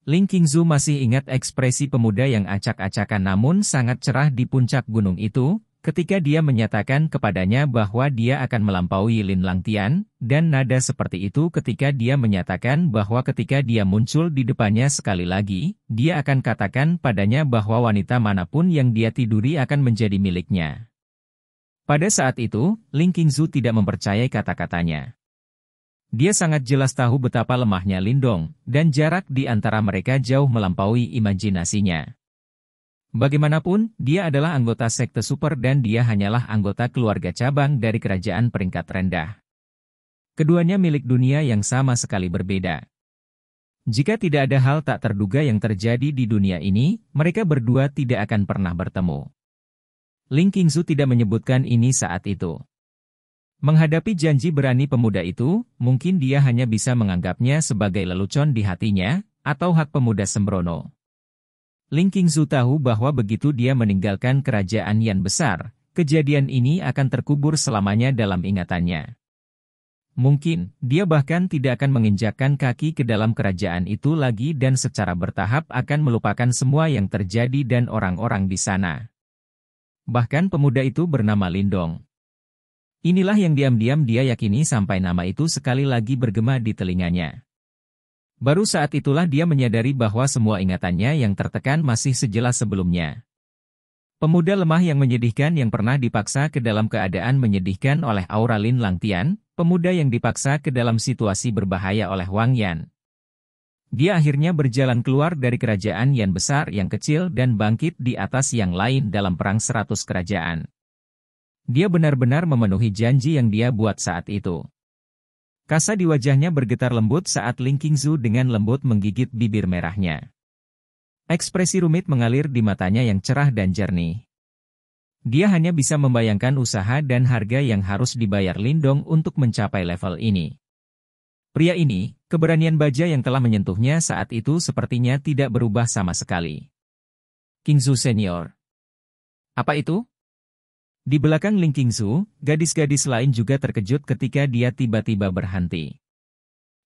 Ling Qingzu masih ingat ekspresi pemuda yang acak-acakan namun sangat cerah di puncak gunung itu, ketika dia menyatakan kepadanya bahwa dia akan melampaui Lin Langtian, dan nada seperti itu ketika dia menyatakan bahwa ketika dia muncul di depannya sekali lagi, dia akan katakan padanya bahwa wanita manapun yang dia tiduri akan menjadi miliknya. Pada saat itu, Ling Qingzu tidak mempercayai kata-katanya. Dia sangat jelas tahu betapa lemahnya Lindong, dan jarak di antara mereka jauh melampaui imajinasinya. Bagaimanapun, dia adalah anggota sekte super dan dia hanyalah anggota keluarga cabang dari kerajaan peringkat rendah. Keduanya milik dunia yang sama sekali berbeda. Jika tidak ada hal tak terduga yang terjadi di dunia ini, mereka berdua tidak akan pernah bertemu. Ling Qingzu tidak menyebutkan ini saat itu. Menghadapi janji berani pemuda itu, mungkin dia hanya bisa menganggapnya sebagai lelucon di hatinya, atau hak pemuda sembrono. Ling Qingzu tahu bahwa begitu dia meninggalkan kerajaan Yan besar, kejadian ini akan terkubur selamanya dalam ingatannya. Mungkin, dia bahkan tidak akan menginjakkan kaki ke dalam kerajaan itu lagi dan secara bertahap akan melupakan semua yang terjadi dan orang-orang di sana. Bahkan pemuda itu bernama Lindong. Inilah yang diam-diam dia yakini sampai nama itu sekali lagi bergema di telinganya. Baru saat itulah dia menyadari bahwa semua ingatannya yang tertekan masih sejelas sebelumnya. Pemuda lemah yang menyedihkan yang pernah dipaksa ke dalam keadaan menyedihkan oleh aura Lin Langtian, pemuda yang dipaksa ke dalam situasi berbahaya oleh Wang Yan. Dia akhirnya berjalan keluar dari kerajaan yang besar yang kecil dan bangkit di atas yang lain dalam perang 100 kerajaan. Dia benar-benar memenuhi janji yang dia buat saat itu. Kasa di wajahnya bergetar lembut saat Ling Qingzu dengan lembut menggigit bibir merahnya. Ekspresi rumit mengalir di matanya yang cerah dan jernih. Dia hanya bisa membayangkan usaha dan harga yang harus dibayar Lindong untuk mencapai level ini. Pria ini, keberanian baja yang telah menyentuhnya saat itu sepertinya tidak berubah sama sekali. Qingzu Senior. Apa itu? Di belakang Ling Qingzu, gadis-gadis lain juga terkejut ketika dia tiba-tiba berhenti.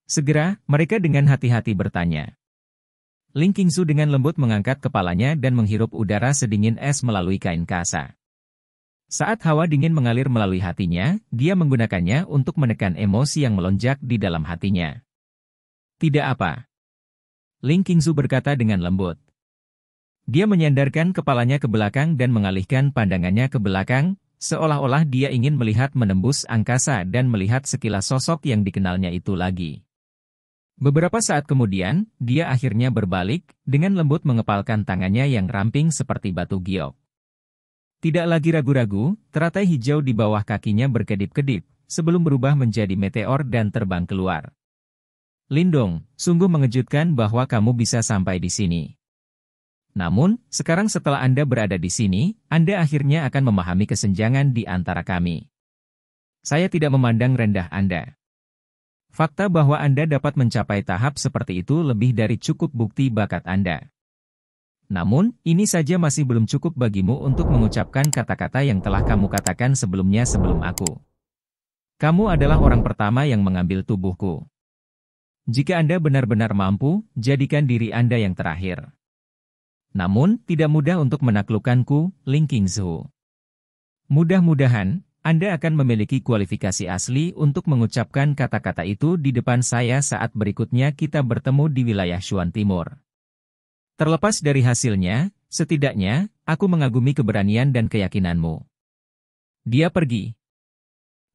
Segera, mereka dengan hati-hati bertanya. Ling Qingzu dengan lembut mengangkat kepalanya dan menghirup udara sedingin es melalui kain kasa. Saat hawa dingin mengalir melalui hatinya, dia menggunakannya untuk menekan emosi yang melonjak di dalam hatinya. Tidak apa. Ling Qingzu berkata dengan lembut. Dia menyandarkan kepalanya ke belakang dan mengalihkan pandangannya ke belakang, seolah-olah dia ingin melihat menembus angkasa dan melihat sekilas sosok yang dikenalnya itu lagi. Beberapa saat kemudian, dia akhirnya berbalik, dengan lembut mengepalkan tangannya yang ramping seperti batu giok. Tidak lagi ragu-ragu, teratai hijau di bawah kakinya berkedip-kedip, sebelum berubah menjadi meteor dan terbang keluar. Lindong, sungguh mengejutkan bahwa kamu bisa sampai di sini. Namun, sekarang setelah Anda berada di sini, Anda akhirnya akan memahami kesenjangan di antara kami. Saya tidak memandang rendah Anda. Fakta bahwa Anda dapat mencapai tahap seperti itu lebih dari cukup bukti bakat Anda. Namun, ini saja masih belum cukup bagimu untuk mengucapkan kata-kata yang telah kamu katakan sebelumnya sebelum aku. Kamu adalah orang pertama yang mengambil tubuhku. Jika Anda benar-benar mampu, jadikan diri Anda yang terakhir. Namun, tidak mudah untuk menaklukkanku, Ling Qingzu. Mudah-mudahan, Anda akan memiliki kualifikasi asli untuk mengucapkan kata-kata itu di depan saya saat berikutnya kita bertemu di wilayah Shuan Timur. Terlepas dari hasilnya, setidaknya, aku mengagumi keberanian dan keyakinanmu. Dia pergi.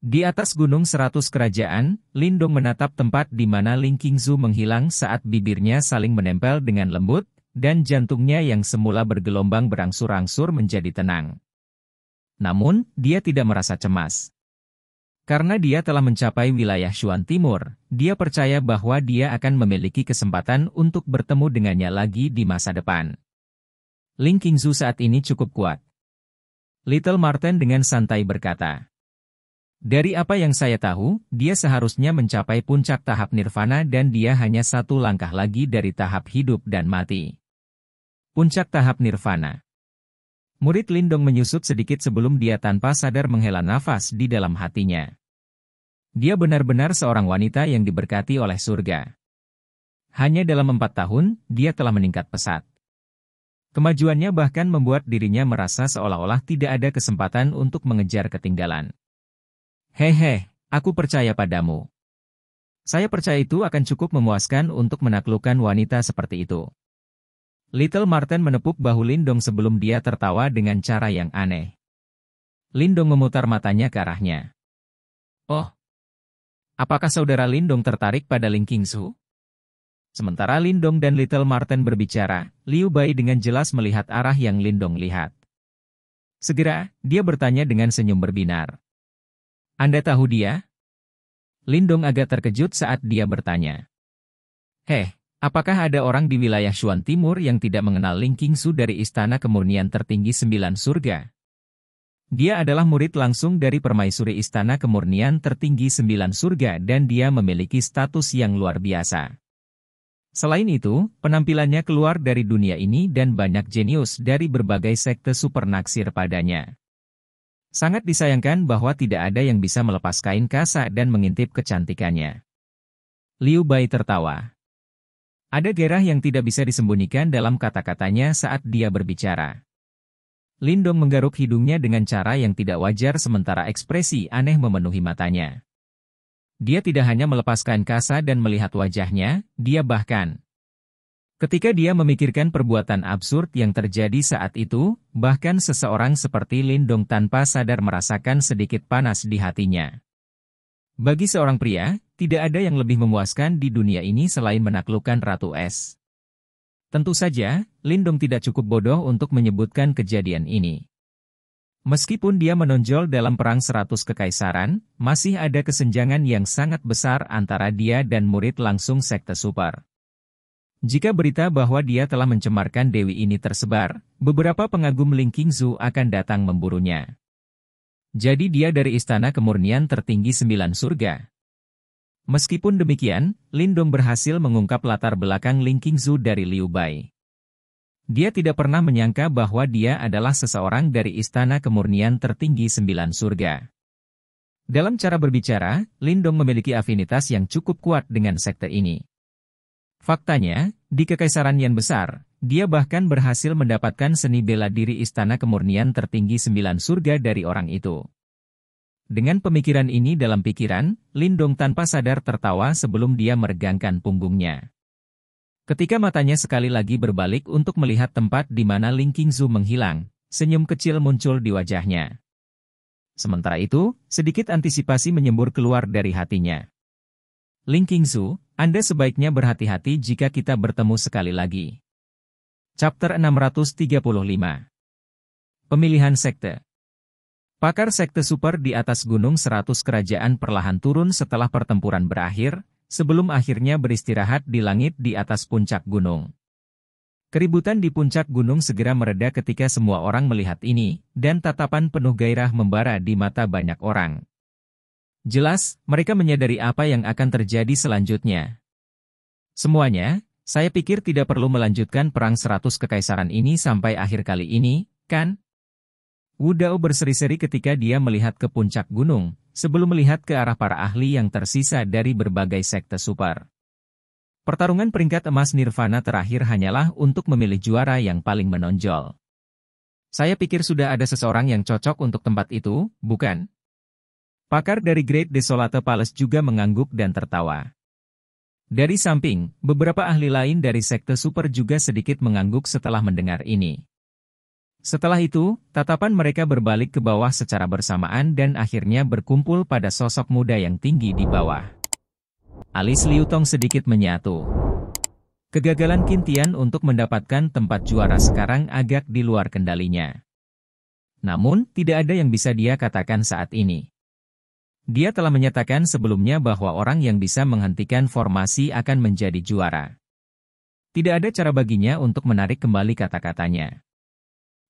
Di atas gunung 100 kerajaan, Lindong menatap tempat di mana Ling Qingzu menghilang saat bibirnya saling menempel dengan lembut, dan jantungnya yang semula bergelombang berangsur-angsur menjadi tenang. Namun, dia tidak merasa cemas. Karena dia telah mencapai wilayah Shuan Timur, dia percaya bahwa dia akan memiliki kesempatan untuk bertemu dengannya lagi di masa depan. Ling Qingzu saat ini cukup kuat. Little Marten dengan santai berkata. Dari apa yang saya tahu, dia seharusnya mencapai puncak tahap nirvana dan dia hanya satu langkah lagi dari tahap hidup dan mati. Puncak tahap nirvana. Murid Lindong menyusut sedikit sebelum dia tanpa sadar menghela nafas di dalam hatinya. Dia benar-benar seorang wanita yang diberkati oleh surga. Hanya dalam 4 tahun, dia telah meningkat pesat. Kemajuannya bahkan membuat dirinya merasa seolah-olah tidak ada kesempatan untuk mengejar ketinggalan. Hehe, aku percaya padamu. Saya percaya itu akan cukup memuaskan untuk menaklukkan wanita seperti itu. Little Marten menepuk bahu Lindong sebelum dia tertawa dengan cara yang aneh. Lindong memutar matanya ke arahnya. Oh, apakah saudara Lindong tertarik pada Ling Qingzu? Sementara Lindong dan Little Marten berbicara, Liu Bai dengan jelas melihat arah yang Lindong lihat. Segera, dia bertanya dengan senyum berbinar. Anda tahu dia? Lindong agak terkejut saat dia bertanya. Apakah ada orang di wilayah Shuan Timur yang tidak mengenal Ling Qingzu dari Istana Kemurnian Tertinggi 9 Surga? Dia adalah murid langsung dari Permaisuri Istana Kemurnian Tertinggi 9 Surga dan dia memiliki status yang luar biasa. Selain itu, penampilannya keluar dari dunia ini dan banyak jenius dari berbagai sekte super naksir padanya. Sangat disayangkan bahwa tidak ada yang bisa melepas kain kasa dan mengintip kecantikannya. Liu Bai tertawa. Ada gairah yang tidak bisa disembunyikan dalam kata-katanya saat dia berbicara. Lindong menggaruk hidungnya dengan cara yang tidak wajar sementara ekspresi aneh memenuhi matanya. Dia tidak hanya melepaskan kasa dan melihat wajahnya, dia bahkan. Ketika dia memikirkan perbuatan absurd yang terjadi saat itu, bahkan seseorang seperti Lindong tanpa sadar merasakan sedikit panas di hatinya. Bagi seorang pria, tidak ada yang lebih memuaskan di dunia ini selain menaklukkan Ratu Es. Tentu saja, Lindong tidak cukup bodoh untuk menyebutkan kejadian ini. Meskipun dia menonjol dalam Perang 100 Kekaisaran, masih ada kesenjangan yang sangat besar antara dia dan murid langsung Sekte Super. Jika berita bahwa dia telah mencemarkan dewi ini tersebar, beberapa pengagum Ling Qingzu akan datang memburunya. Jadi dia dari Istana Kemurnian Tertinggi 9 Surga. Meskipun demikian, Lindong berhasil mengungkap latar belakang Ling Qingzu dari Liu Bai. Dia tidak pernah menyangka bahwa dia adalah seseorang dari Istana Kemurnian Tertinggi 9 Surga. Dalam cara berbicara, Lindong memiliki afinitas yang cukup kuat dengan sekte ini. Faktanya, di Kekaisaran Yan Besar, dia bahkan berhasil mendapatkan seni bela diri Istana Kemurnian Tertinggi 9 Surga dari orang itu. Dengan pemikiran ini dalam pikiran, Lindong tanpa sadar tertawa sebelum dia meregangkan punggungnya. Ketika matanya sekali lagi berbalik untuk melihat tempat di mana Ling Qingzu menghilang, senyum kecil muncul di wajahnya. Sementara itu, sedikit antisipasi menyembur keluar dari hatinya. Ling Qingzu, Anda sebaiknya berhati-hati jika kita bertemu sekali lagi. Chapter 635. Pemilihan Sekte. Pakar Sekte Super di atas Gunung 100 Kerajaan perlahan turun setelah pertempuran berakhir, sebelum akhirnya beristirahat di langit di atas puncak gunung. Keributan di puncak gunung segera mereda ketika semua orang melihat ini, dan tatapan penuh gairah membara di mata banyak orang. Jelas, mereka menyadari apa yang akan terjadi selanjutnya. Semuanya, saya pikir tidak perlu melanjutkan Perang 100 Kekaisaran ini sampai akhir kali ini, kan? Wu Dao berseri-seri ketika dia melihat ke puncak gunung, sebelum melihat ke arah para ahli yang tersisa dari berbagai sekte super. Pertarungan peringkat emas Nirvana terakhir hanyalah untuk memilih juara yang paling menonjol. Saya pikir sudah ada seseorang yang cocok untuk tempat itu, bukan? Pakar dari Great Desolate Palace juga mengangguk dan tertawa. Dari samping, beberapa ahli lain dari sekte super juga sedikit mengangguk setelah mendengar ini. Setelah itu, tatapan mereka berbalik ke bawah secara bersamaan dan akhirnya berkumpul pada sosok muda yang tinggi di bawah. Alis Liu Tong sedikit menyatu. Kegagalan Qin Tian untuk mendapatkan tempat juara sekarang agak di luar kendalinya. Namun, tidak ada yang bisa dia katakan saat ini. Dia telah menyatakan sebelumnya bahwa orang yang bisa menghentikan formasi akan menjadi juara. Tidak ada cara baginya untuk menarik kembali kata-katanya.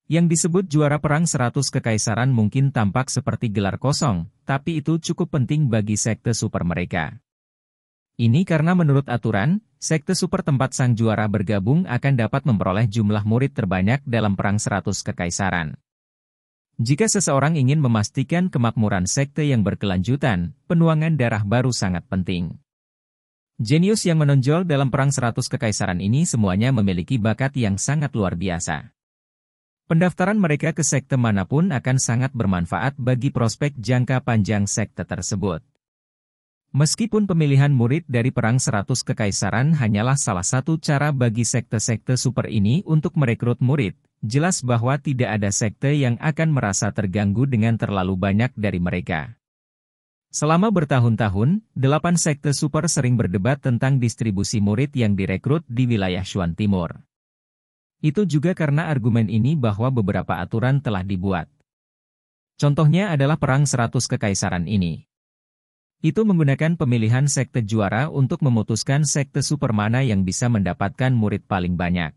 Yang disebut juara Perang 100 Kekaisaran mungkin tampak seperti gelar kosong, tapi itu cukup penting bagi sekte super mereka. Ini karena menurut aturan, sekte super tempat sang juara bergabung akan dapat memperoleh jumlah murid terbanyak dalam Perang 100 Kekaisaran. Jika seseorang ingin memastikan kemakmuran sekte yang berkelanjutan, penuangan darah baru sangat penting. Jenius yang menonjol dalam Perang 100 Kekaisaran ini semuanya memiliki bakat yang sangat luar biasa. Pendaftaran mereka ke sekte manapun akan sangat bermanfaat bagi prospek jangka panjang sekte tersebut. Meskipun pemilihan murid dari Perang 100 Kekaisaran hanyalah salah satu cara bagi sekte-sekte super ini untuk merekrut murid, jelas bahwa tidak ada sekte yang akan merasa terganggu dengan terlalu banyak dari mereka. Selama bertahun-tahun, 8 sekte super sering berdebat tentang distribusi murid yang direkrut di wilayah Shuan Timur. Itu juga karena argumen ini bahwa beberapa aturan telah dibuat. Contohnya adalah Perang 100 Kekaisaran ini. Itu menggunakan pemilihan sekte juara untuk memutuskan sekte super mana yang bisa mendapatkan murid paling banyak.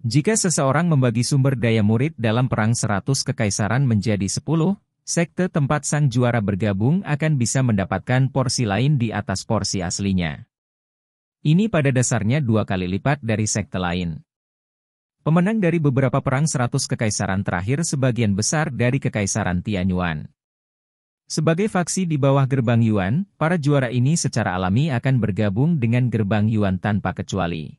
Jika seseorang membagi sumber daya murid dalam Perang 100 Kekaisaran menjadi 10, sekte tempat sang juara bergabung akan bisa mendapatkan porsi lain di atas porsi aslinya. Ini pada dasarnya 2 kali lipat dari sekte lain. Pemenang dari beberapa Perang 100 Kekaisaran terakhir sebagian besar dari Kekaisaran Tianyuan. Sebagai faksi di bawah Gerbang Yuan, para juara ini secara alami akan bergabung dengan Gerbang Yuan tanpa kecuali.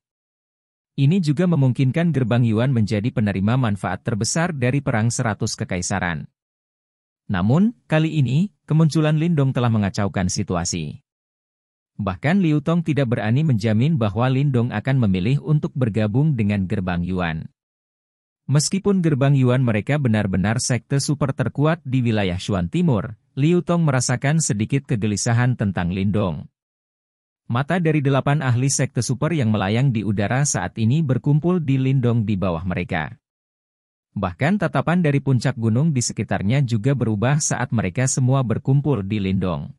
Ini juga memungkinkan Gerbang Yuan menjadi penerima manfaat terbesar dari Perang 100 Kekaisaran. Namun, kali ini, kemunculan Lindong telah mengacaukan situasi. Bahkan Liu Tong tidak berani menjamin bahwa Lindong akan memilih untuk bergabung dengan Gerbang Yuan. Meskipun Gerbang Yuan mereka benar-benar sekte super terkuat di wilayah Shuan Timur, Liu Tong merasakan sedikit kegelisahan tentang Lindong. Mata dari 8 ahli sekte super yang melayang di udara saat ini berkumpul di Lindong di bawah mereka. Bahkan tatapan dari puncak gunung di sekitarnya juga berubah saat mereka semua berkumpul di Lindong.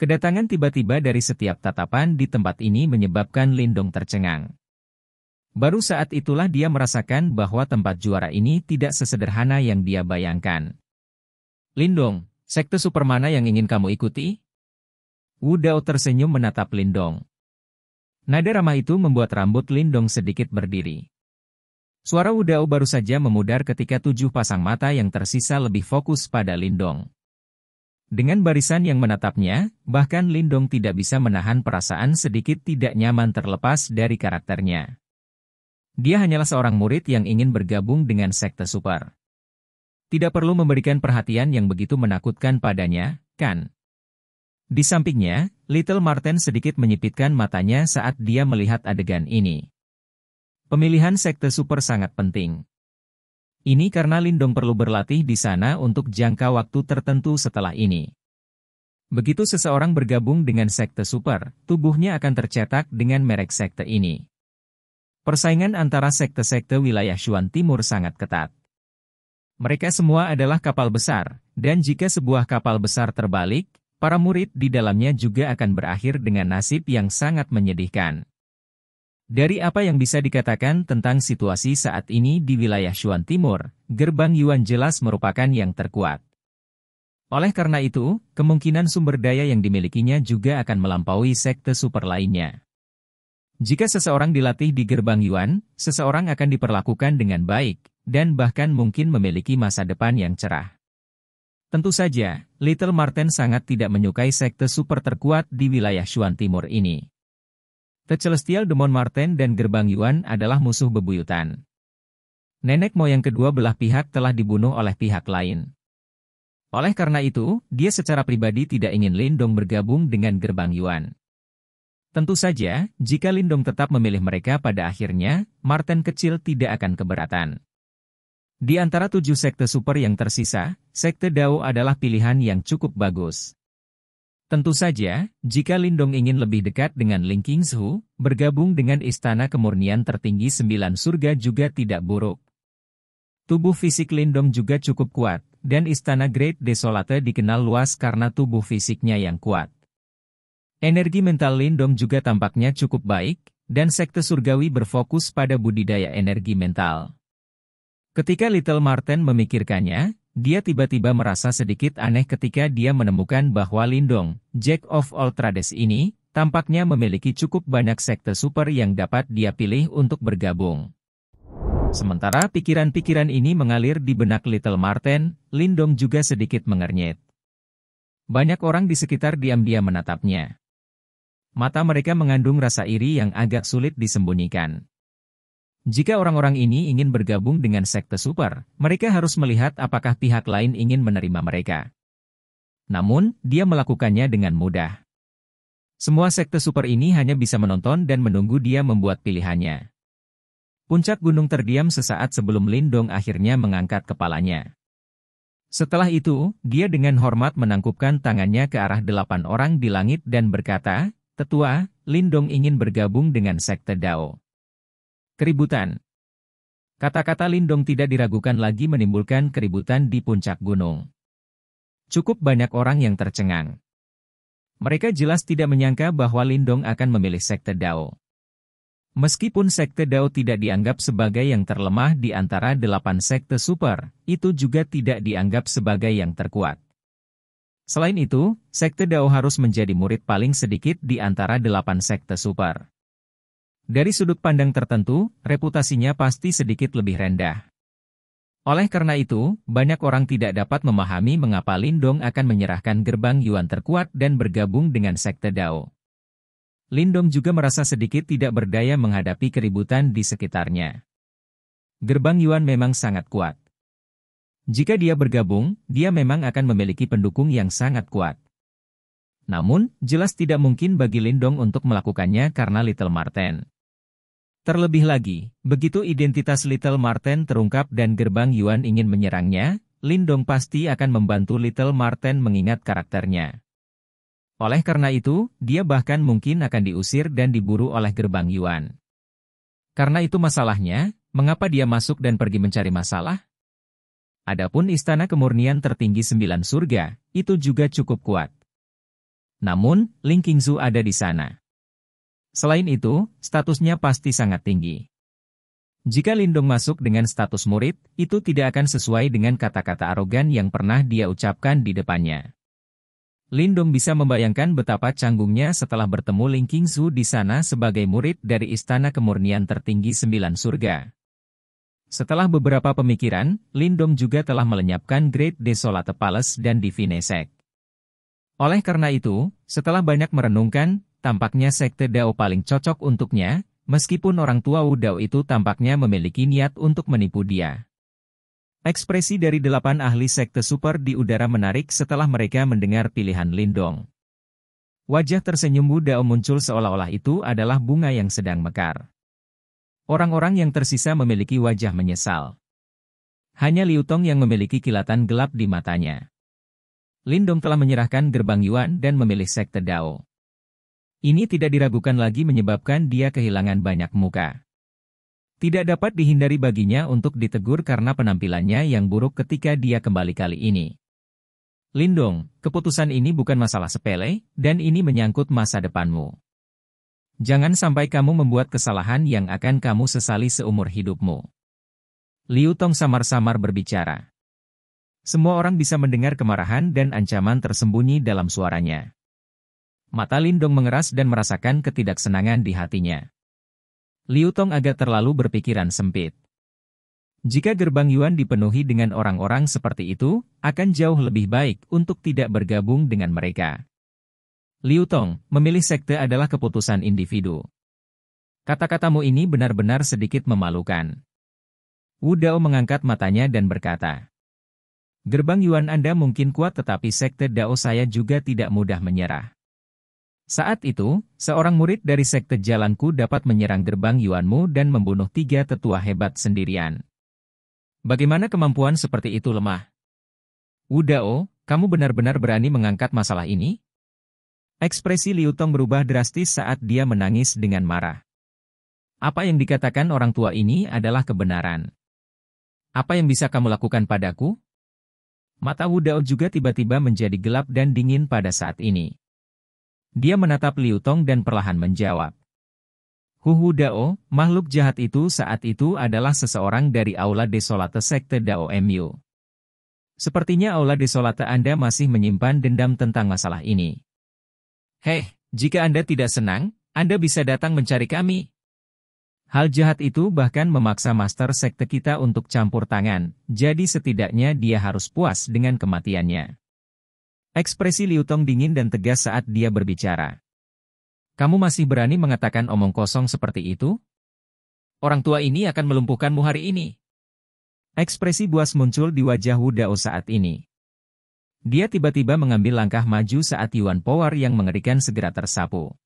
Kedatangan tiba-tiba dari setiap tatapan di tempat ini menyebabkan Lindong tercengang. Baru saat itulah dia merasakan bahwa tempat juara ini tidak sesederhana yang dia bayangkan. Lindong, sekte super mana yang ingin kamu ikuti? Wu Dao tersenyum menatap Lindong. Nada ramah itu membuat rambut Lindong sedikit berdiri. Suara Wu Dao baru saja memudar ketika 7 pasang mata yang tersisa lebih fokus pada Lindong. Dengan barisan yang menatapnya, bahkan Lindong tidak bisa menahan perasaan sedikit tidak nyaman terlepas dari karakternya. Dia hanyalah seorang murid yang ingin bergabung dengan sekte super. Tidak perlu memberikan perhatian yang begitu menakutkan padanya, kan? Di sampingnya, Little Marten sedikit menyipitkan matanya saat dia melihat adegan ini. Pemilihan sekte super sangat penting. Ini karena Lindong perlu berlatih di sana untuk jangka waktu tertentu setelah ini. Begitu seseorang bergabung dengan sekte super, tubuhnya akan tercetak dengan merek sekte ini. Persaingan antara sekte-sekte wilayah Shuan Timur sangat ketat. Mereka semua adalah kapal besar, dan jika sebuah kapal besar terbalik, para murid di dalamnya juga akan berakhir dengan nasib yang sangat menyedihkan. Dari apa yang bisa dikatakan tentang situasi saat ini di wilayah Shuan Timur, gerbang Yuan jelas merupakan yang terkuat. Oleh karena itu, kemungkinan sumber daya yang dimilikinya juga akan melampaui sekte super lainnya. Jika seseorang dilatih di gerbang Yuan, seseorang akan diperlakukan dengan baik, dan bahkan mungkin memiliki masa depan yang cerah. Tentu saja, Little Marten sangat tidak menyukai sekte super terkuat di wilayah Shuan Timur ini. The Celestial Demon Marten dan gerbang Yuan adalah musuh bebuyutan. Nenek moyang kedua belah pihak telah dibunuh oleh pihak lain. Oleh karena itu, dia secara pribadi tidak ingin Lindong bergabung dengan gerbang Yuan. Tentu saja, jika Lindong tetap memilih mereka pada akhirnya, Marten kecil tidak akan keberatan. Di antara 7 sekte super yang tersisa, sekte Dao adalah pilihan yang cukup bagus. Tentu saja, jika Lindong ingin lebih dekat dengan Ling Qingshu, bergabung dengan Istana Kemurnian Tertinggi 9 Surga juga tidak buruk. Tubuh fisik Lindong juga cukup kuat, dan Istana Great Desolate dikenal luas karena tubuh fisiknya yang kuat. Energi mental Lindong juga tampaknya cukup baik, dan sekte surgawi berfokus pada budidaya energi mental. Ketika Little Marten memikirkannya, dia tiba-tiba merasa sedikit aneh ketika dia menemukan bahwa Lindong, Jack of all trades ini, tampaknya memiliki cukup banyak sekte super yang dapat dia pilih untuk bergabung. Sementara pikiran-pikiran ini mengalir di benak Little Marten, Lindong juga sedikit mengernyit. Banyak orang di sekitar diam-diam menatapnya. Mata mereka mengandung rasa iri yang agak sulit disembunyikan. Jika orang-orang ini ingin bergabung dengan sekte super, mereka harus melihat apakah pihak lain ingin menerima mereka. Namun, dia melakukannya dengan mudah. Semua sekte super ini hanya bisa menonton dan menunggu dia membuat pilihannya. Puncak gunung terdiam sesaat sebelum Lindong akhirnya mengangkat kepalanya. Setelah itu, dia dengan hormat menangkupkan tangannya ke arah 8 orang di langit dan berkata, "Tetua, Lindong ingin bergabung dengan sekte Dao." Keributan. Kata-kata Lindong tidak diragukan lagi menimbulkan keributan di puncak gunung. Cukup banyak orang yang tercengang. Mereka jelas tidak menyangka bahwa Lindong akan memilih sekte Dao. Meskipun sekte Dao tidak dianggap sebagai yang terlemah di antara 8 sekte super, itu juga tidak dianggap sebagai yang terkuat. Selain itu, sekte Dao harus menjadi murid paling sedikit di antara 8 sekte super. Dari sudut pandang tertentu, reputasinya pasti sedikit lebih rendah. Oleh karena itu, banyak orang tidak dapat memahami mengapa Lindong akan menyerahkan gerbang Yuan terkuat dan bergabung dengan sekte Dao. Lindong juga merasa sedikit tidak berdaya menghadapi keributan di sekitarnya. Gerbang Yuan memang sangat kuat. Jika dia bergabung, dia memang akan memiliki pendukung yang sangat kuat. Namun, jelas tidak mungkin bagi Lindong untuk melakukannya karena Little Marten. Terlebih lagi, begitu identitas Little Marten terungkap dan gerbang Yuan ingin menyerangnya, Lindong pasti akan membantu Little Marten mengingat karakternya. Oleh karena itu, dia bahkan mungkin akan diusir dan diburu oleh gerbang Yuan. Karena itu masalahnya, mengapa dia masuk dan pergi mencari masalah? Adapun istana kemurnian tertinggi 9 surga, itu juga cukup kuat. Namun, Ling Qingzu ada di sana. Selain itu, statusnya pasti sangat tinggi. Jika Lindong masuk dengan status murid, itu tidak akan sesuai dengan kata-kata arogan yang pernah dia ucapkan di depannya. Lindong bisa membayangkan betapa canggungnya setelah bertemu Ling Qingzu di sana sebagai murid dari istana kemurnian tertinggi 9 surga. Setelah beberapa pemikiran, Lindong juga telah melenyapkan Great Desolate Palace dan Divine Sect. Oleh karena itu, setelah banyak merenungkan, tampaknya sekte Dao paling cocok untuknya, meskipun orang tua Wu Dao itu tampaknya memiliki niat untuk menipu dia. Ekspresi dari 8 ahli sekte super di udara menarik setelah mereka mendengar pilihan Lindong. Wajah tersenyum Wu Dao muncul seolah-olah itu adalah bunga yang sedang mekar. Orang-orang yang tersisa memiliki wajah menyesal. Hanya Liu Tong yang memiliki kilatan gelap di matanya. Lindong telah menyerahkan gerbang Yuan dan memilih sekte Dao. Ini tidak diragukan lagi menyebabkan dia kehilangan banyak muka. Tidak dapat dihindari baginya untuk ditegur karena penampilannya yang buruk ketika dia kembali kali ini. Lindong, keputusan ini bukan masalah sepele, dan ini menyangkut masa depanmu. Jangan sampai kamu membuat kesalahan yang akan kamu sesali seumur hidupmu. Liu Tong samar-samar berbicara. Semua orang bisa mendengar kemarahan dan ancaman tersembunyi dalam suaranya. Mata Lindong mengeras dan merasakan ketidaksenangan di hatinya. Liu Tong agak terlalu berpikiran sempit. Jika gerbang Yuan dipenuhi dengan orang-orang seperti itu, akan jauh lebih baik untuk tidak bergabung dengan mereka. Liu Tong, memilih sekte adalah keputusan individu. Kata-katamu ini benar-benar sedikit memalukan. Wu Dao mengangkat matanya dan berkata, gerbang Yuan Anda mungkin kuat tetapi sekte Dao saya juga tidak mudah menyerah. Saat itu, seorang murid dari sekte jalanku dapat menyerang gerbang Yuanmu dan membunuh 3 tetua hebat sendirian. Bagaimana kemampuan seperti itu lemah? Wu Dao, kamu benar-benar berani mengangkat masalah ini? Ekspresi Liu Tong berubah drastis saat dia menangis dengan marah. Apa yang dikatakan orang tua ini adalah kebenaran. Apa yang bisa kamu lakukan padaku? Mata Wu Dao juga tiba-tiba menjadi gelap dan dingin pada saat ini. Dia menatap Liu Tong dan perlahan menjawab. Wu Dao, makhluk jahat itu saat itu adalah seseorang dari Aula Desolate Sekte Dao Mu. Sepertinya Aula Desolate Anda masih menyimpan dendam tentang masalah ini. Hei, jika Anda tidak senang, Anda bisa datang mencari kami. Hal jahat itu bahkan memaksa master sekte kita untuk campur tangan, jadi setidaknya dia harus puas dengan kematiannya. Ekspresi Liu Tong dingin dan tegas saat dia berbicara. Kamu masih berani mengatakan omong kosong seperti itu? Orang tua ini akan melumpuhkanmu hari ini. Ekspresi buas muncul di wajah Wu Dao saat ini. Dia tiba-tiba mengambil langkah maju saat Yuan Power yang mengerikan segera tersapu.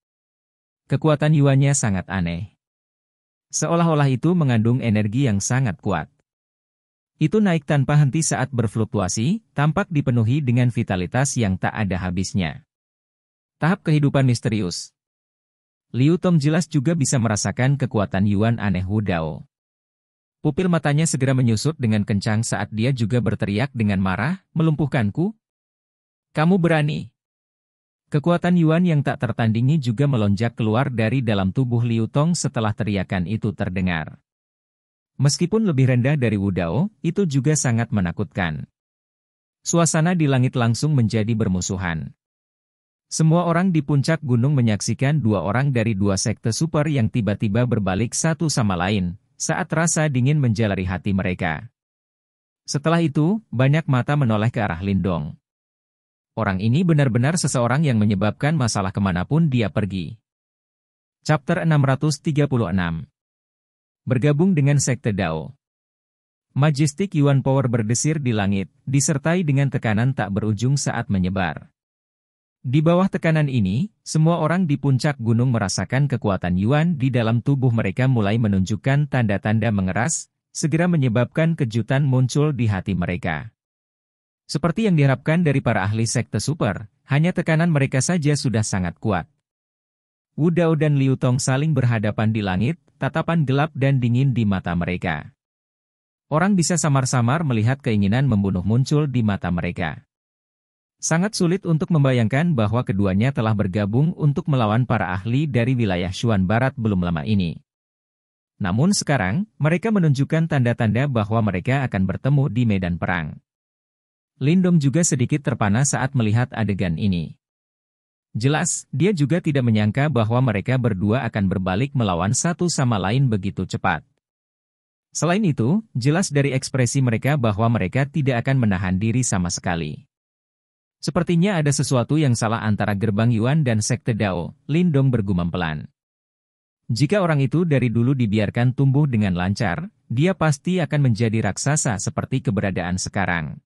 Kekuatan Yuannya sangat aneh. Seolah-olah itu mengandung energi yang sangat kuat. Itu naik tanpa henti saat berfluktuasi, tampak dipenuhi dengan vitalitas yang tak ada habisnya. Tahap kehidupan misterius. Liu Tong jelas juga bisa merasakan kekuatan Yuan aneh Wu Dao. Pupil matanya segera menyusut dengan kencang saat dia juga berteriak dengan marah, melumpuhkanku? Kamu berani? Kekuatan Yuan yang tak tertandingi juga melonjak keluar dari dalam tubuh Liu Tong setelah teriakan itu terdengar. Meskipun lebih rendah dari Wu Dao, itu juga sangat menakutkan. Suasana di langit langsung menjadi bermusuhan. Semua orang di puncak gunung menyaksikan 2 orang dari 2 sekte super yang tiba-tiba berbalik satu sama lain, saat rasa dingin menjalari hati mereka. Setelah itu, banyak mata menoleh ke arah Lindong. Orang ini benar-benar seseorang yang menyebabkan masalah kemanapun dia pergi. Chapter 636. Bergabung dengan Sekte Dao. Majestic Yuan Power berdesir di langit, disertai dengan tekanan tak berujung saat menyebar. Di bawah tekanan ini, semua orang di puncak gunung merasakan kekuatan Yuan di dalam tubuh mereka mulai menunjukkan tanda-tanda mengeras, segera menyebabkan kejutan muncul di hati mereka. Seperti yang diharapkan dari para ahli sekte super, hanya tekanan mereka saja sudah sangat kuat. Wu Dao dan Liu Tong saling berhadapan di langit, tatapan gelap dan dingin di mata mereka. Orang bisa samar-samar melihat keinginan membunuh muncul di mata mereka. Sangat sulit untuk membayangkan bahwa keduanya telah bergabung untuk melawan para ahli dari wilayah Shuan Barat belum lama ini. Namun sekarang, mereka menunjukkan tanda-tanda bahwa mereka akan bertemu di medan perang. Lindong juga sedikit terpana saat melihat adegan ini. Jelas, dia juga tidak menyangka bahwa mereka berdua akan berbalik melawan satu sama lain begitu cepat. Selain itu, jelas dari ekspresi mereka bahwa mereka tidak akan menahan diri sama sekali. Sepertinya ada sesuatu yang salah antara gerbang Yuan dan Sekte Dao, Lindong bergumam pelan. Jika orang itu dari dulu dibiarkan tumbuh dengan lancar, dia pasti akan menjadi raksasa seperti keberadaan sekarang.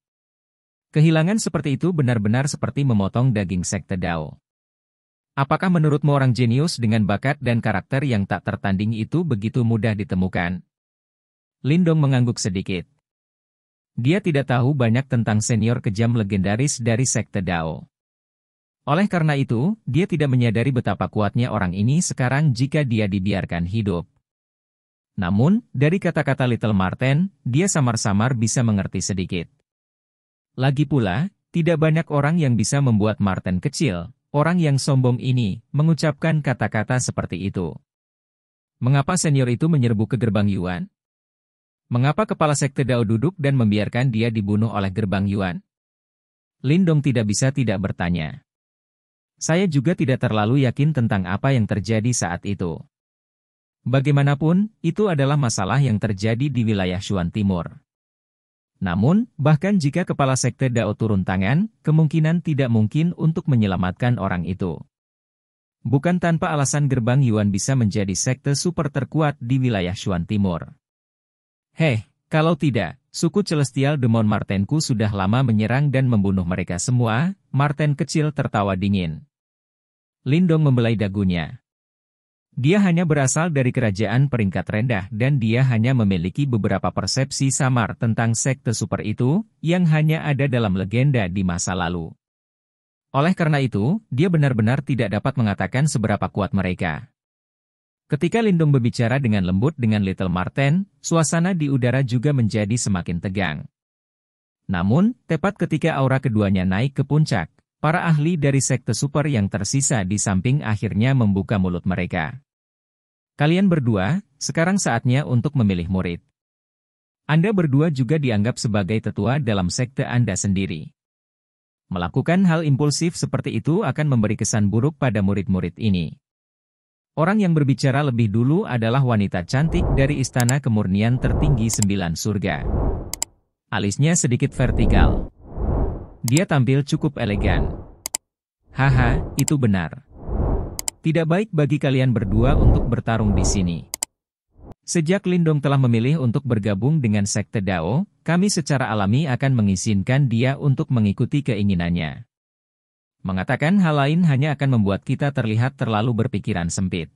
Kehilangan seperti itu benar-benar seperti memotong daging Sekte Dao. Apakah menurutmu orang jenius dengan bakat dan karakter yang tak tertanding itu begitu mudah ditemukan? Lindong mengangguk sedikit. Dia tidak tahu banyak tentang senior kejam legendaris dari Sekte Dao. Oleh karena itu, dia tidak menyadari betapa kuatnya orang ini sekarang jika dia dibiarkan hidup. Namun, dari kata-kata Little Marten, dia samar-samar bisa mengerti sedikit. Lagi pula, tidak banyak orang yang bisa membuat Marten kecil, orang yang sombong ini, mengucapkan kata-kata seperti itu. Mengapa senior itu menyerbu ke gerbang Yuan? Mengapa kepala Sekte Dao duduk dan membiarkan dia dibunuh oleh gerbang Yuan? Lindong tidak bisa tidak bertanya. Saya juga tidak terlalu yakin tentang apa yang terjadi saat itu. Bagaimanapun, itu adalah masalah yang terjadi di wilayah Shuan Timur. Namun, bahkan jika kepala Sekte Dao turun tangan, kemungkinan tidak mungkin untuk menyelamatkan orang itu. Bukan tanpa alasan gerbang Yuan bisa menjadi sekte super terkuat di wilayah Shuan Timur. Kalau tidak, suku Celestial Demon Martenku sudah lama menyerang dan membunuh mereka semua. Marten kecil tertawa dingin. Lindong membelai dagunya. Dia hanya berasal dari kerajaan peringkat rendah dan dia hanya memiliki beberapa persepsi samar tentang sekte super itu, yang hanya ada dalam legenda di masa lalu. Oleh karena itu, dia benar-benar tidak dapat mengatakan seberapa kuat mereka. Ketika Lindong berbicara dengan lembut dengan Little Marten, suasana di udara juga menjadi semakin tegang. Namun, tepat ketika aura keduanya naik ke puncak, para ahli dari sekte super yang tersisa di samping akhirnya membuka mulut mereka. Kalian berdua, sekarang saatnya untuk memilih murid. Anda berdua juga dianggap sebagai tetua dalam sekte Anda sendiri. Melakukan hal impulsif seperti itu akan memberi kesan buruk pada murid-murid ini. Orang yang berbicara lebih dulu adalah wanita cantik dari Istana Kemurnian Tertinggi 9 Surga. Alisnya sedikit vertikal. Dia tampil cukup elegan. Haha, itu benar. Tidak baik bagi kalian berdua untuk bertarung di sini. Sejak Lindong telah memilih untuk bergabung dengan Sekte Dao, kami secara alami akan mengizinkan dia untuk mengikuti keinginannya. Mengatakan hal lain hanya akan membuat kita terlihat terlalu berpikiran sempit.